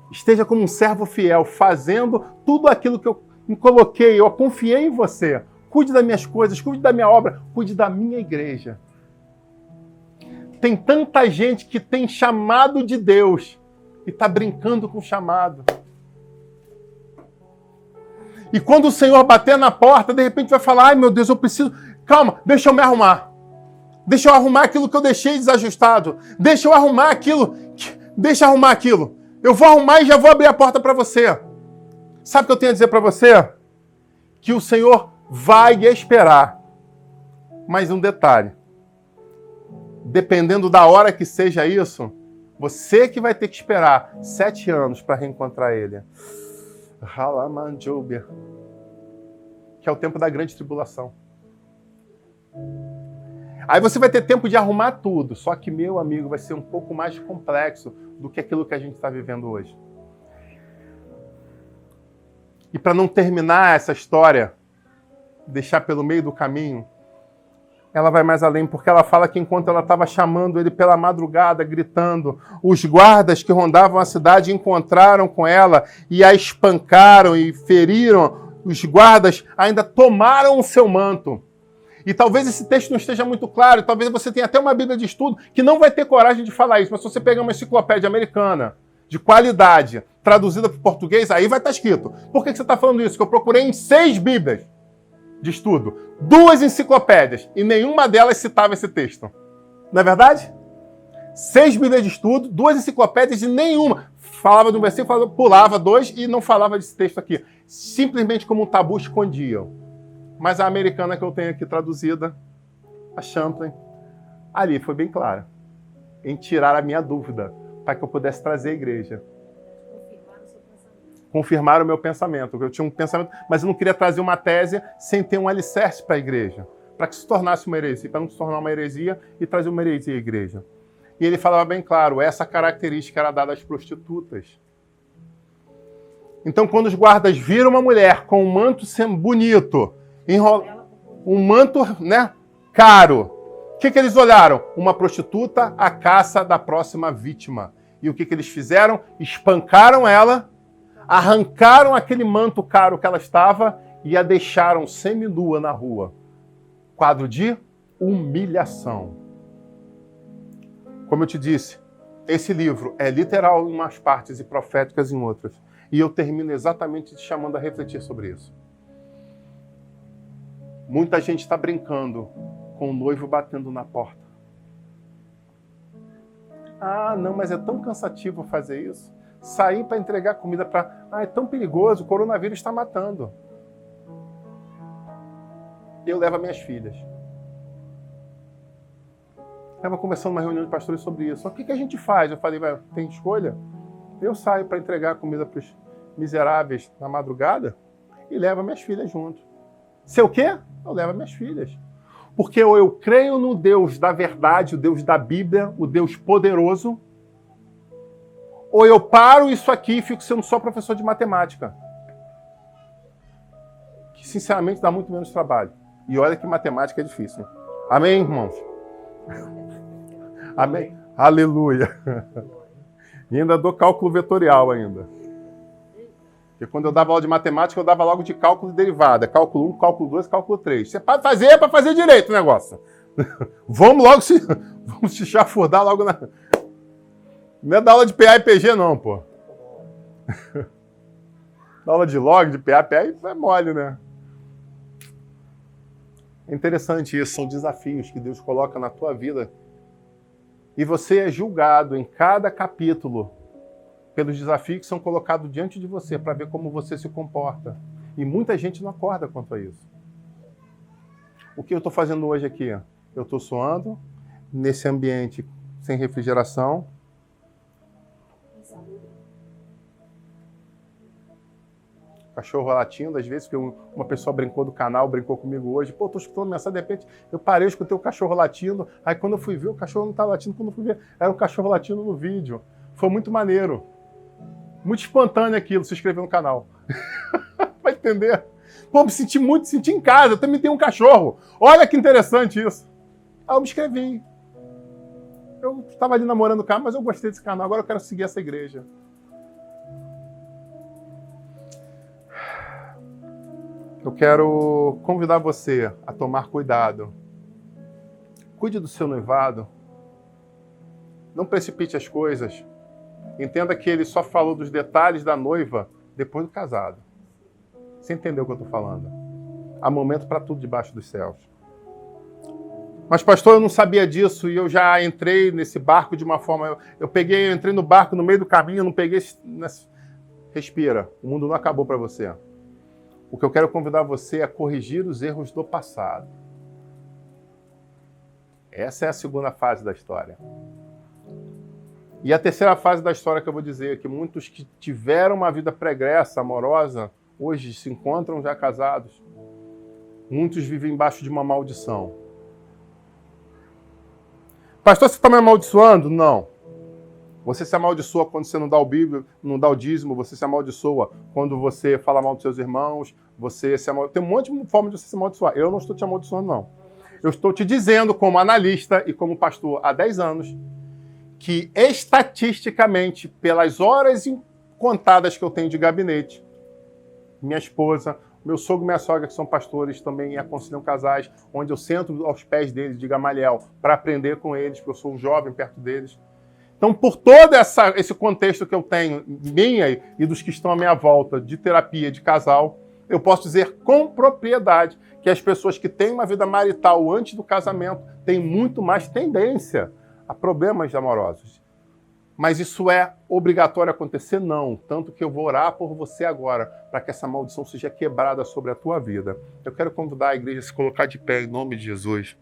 Esteja como um servo fiel, fazendo tudo aquilo que eu me coloquei, eu confiei em você. Cuide das minhas coisas, cuide da minha obra, cuide da minha igreja. Tem tanta gente que tem chamado de Deus e está brincando com o chamado. E quando o Senhor bater na porta, de repente vai falar, ai meu Deus, eu preciso... Calma, deixa eu me arrumar. Deixa eu arrumar aquilo que eu deixei desajustado. Deixa eu arrumar aquilo. Deixa eu arrumar aquilo. Eu vou arrumar e já vou abrir a porta para você. Sabe o que eu tenho a dizer para você? Que o Senhor vai esperar. Mas um detalhe. Dependendo da hora que seja isso, você que vai ter que esperar 7 anos para reencontrar Ele. Halamandjobia. Que é o tempo da grande tribulação. Aí você vai ter tempo de arrumar tudo. Só que, meu amigo, vai ser um pouco mais complexo do que aquilo que a gente está vivendo hoje. E para não terminar essa história, deixar pelo meio do caminho, ela vai mais além, porque ela fala que enquanto ela estava chamando ele pela madrugada, gritando, os guardas que rondavam a cidade encontraram com ela e a espancaram e feriram. Os guardas ainda tomaram o seu manto. E talvez esse texto não esteja muito claro, talvez você tenha até uma Bíblia de estudo que não vai ter coragem de falar isso, mas se você pegar uma enciclopédia americana, de qualidade, traduzida para o português, aí vai estar escrito. Por que você está falando isso? Que eu procurei em 6 Bíblias de estudo, 2 enciclopédias, e nenhuma delas citava esse texto. Não é verdade? 6 Bíblias de estudo, 2 enciclopédias e nenhuma falava de um versículo, pulava 2 e não falava desse texto aqui. Simplesmente como um tabu escondiam. Mas a americana que eu tenho aqui traduzida, a Champlin, ali foi bem clara em tirar a minha dúvida, para que eu pudesse trazer a igreja. confirmaram o meu pensamento. Eu tinha um pensamento, mas eu não queria trazer uma tese sem ter um alicerce para a igreja, para que se tornasse uma heresia, para não se tornar uma heresia e trazer uma heresia à igreja. E ele falava bem claro, essa característica era dada às prostitutas. Então, quando os guardas viram uma mulher com um manto bonito, um manto, né, caro, o que eles olharam? Uma prostituta à caça da próxima vítima. E o que eles fizeram? Espancaram ela, arrancaram aquele manto caro que ela estava e a deixaram seminua na rua. Quadro de humilhação. Como eu te disse, esse livro é literal em umas partes e proféticas em outras. E eu termino exatamente te chamando a refletir sobre isso. Muita gente está brincando com o noivo batendo na porta. Ah, não, mas é tão cansativo fazer isso. Sair para entregar comida para... Ah, é tão perigoso, o coronavírus está matando. Eu levo as minhas filhas. Estava conversando numa reunião de pastores sobre isso. O que a gente faz? Eu falei, tem escolha? Eu saio para entregar comida para os miseráveis na madrugada e levo as minhas filhas junto. Se eu quê? Eu levo as minhas filhas. Porque ou eu creio no Deus da verdade, o Deus da Bíblia, o Deus poderoso, ou eu paro isso aqui e fico sendo só professor de matemática. Que, sinceramente, dá muito menos trabalho. E olha que matemática é difícil. Hein? Amém, irmãos? Amém? Aleluia. E ainda dou cálculo vetorial ainda. Porque quando eu dava aula de matemática, eu dava logo de cálculo e derivada. Cálculo 1, cálculo 2, cálculo 3. Você pode fazer, é para fazer direito o negócio. Vamos se chafurdar logo na... Não é da aula de PA e PG não, pô. Da aula de log, de PA, PA é mole, né? É interessante isso, são desafios que Deus coloca na tua vida. E você é julgado em cada capítulo pelos desafios que são colocados diante de você para ver como você se comporta. E muita gente não acorda quanto a isso. O que eu estou fazendo hoje aqui? Eu estou suando nesse ambiente sem refrigeração. Cachorro latindo, às vezes, porque uma pessoa brincou do canal, brincou comigo hoje. Pô, tô escutando mensagem, de repente eu parei, escutei o cachorro latindo. Aí quando eu fui ver, o cachorro não estava latindo. Quando eu fui ver, era um cachorro latindo no vídeo. Foi muito maneiro. Muito espontâneo aquilo, se inscrever no canal. Vai entender? Pô, me senti em casa, eu também tenho um cachorro. Olha que interessante isso. Aí eu me inscrevi. Eu estava ali namorando o cara, mas eu gostei desse canal, agora eu quero seguir essa igreja. Eu quero convidar você a tomar cuidado. Cuide do seu noivado. Não precipite as coisas. Entenda que ele só falou dos detalhes da noiva depois do casado. Você entendeu o que eu estou falando? Há momento para tudo debaixo dos céus. Mas, pastor, eu não sabia disso e eu já entrei nesse barco de uma forma... Eu entrei no barco no meio do caminho, não peguei... Respira, o mundo não acabou para você. O que eu quero convidar você é a corrigir os erros do passado. Essa é a segunda fase da história. E a terceira fase da história que eu vou dizer é que muitos que tiveram uma vida pregressa, amorosa, hoje se encontram já casados. Muitos vivem embaixo de uma maldição. Pastor, você está me amaldiçoando? Não. Você se amaldiçoa quando você não dá o Bíblia, não dá o dízimo, você se amaldiçoa quando você fala mal dos seus irmãos, tem um monte de forma de você se amaldiçoar. Eu não estou te amaldiçoando, não. Eu estou te dizendo, como analista e como pastor há 10 anos, que estatisticamente, pelas horas contadas que eu tenho de gabinete, minha esposa, meu sogro e minha sogra, que são pastores, também aconselham casais, onde eu sento aos pés deles de Gamaliel para aprender com eles, porque eu sou um jovem perto deles. Então, por todo esse contexto que eu tenho, minha e dos que estão à minha volta, de terapia, de casal, eu posso dizer com propriedade que as pessoas que têm uma vida marital antes do casamento têm muito mais tendência a problemas amorosos. Mas isso é obrigatório acontecer? Não. Tanto que eu vou orar por você agora, para que essa maldição seja quebrada sobre a tua vida. Eu quero convidar a igreja a se colocar de pé em nome de Jesus.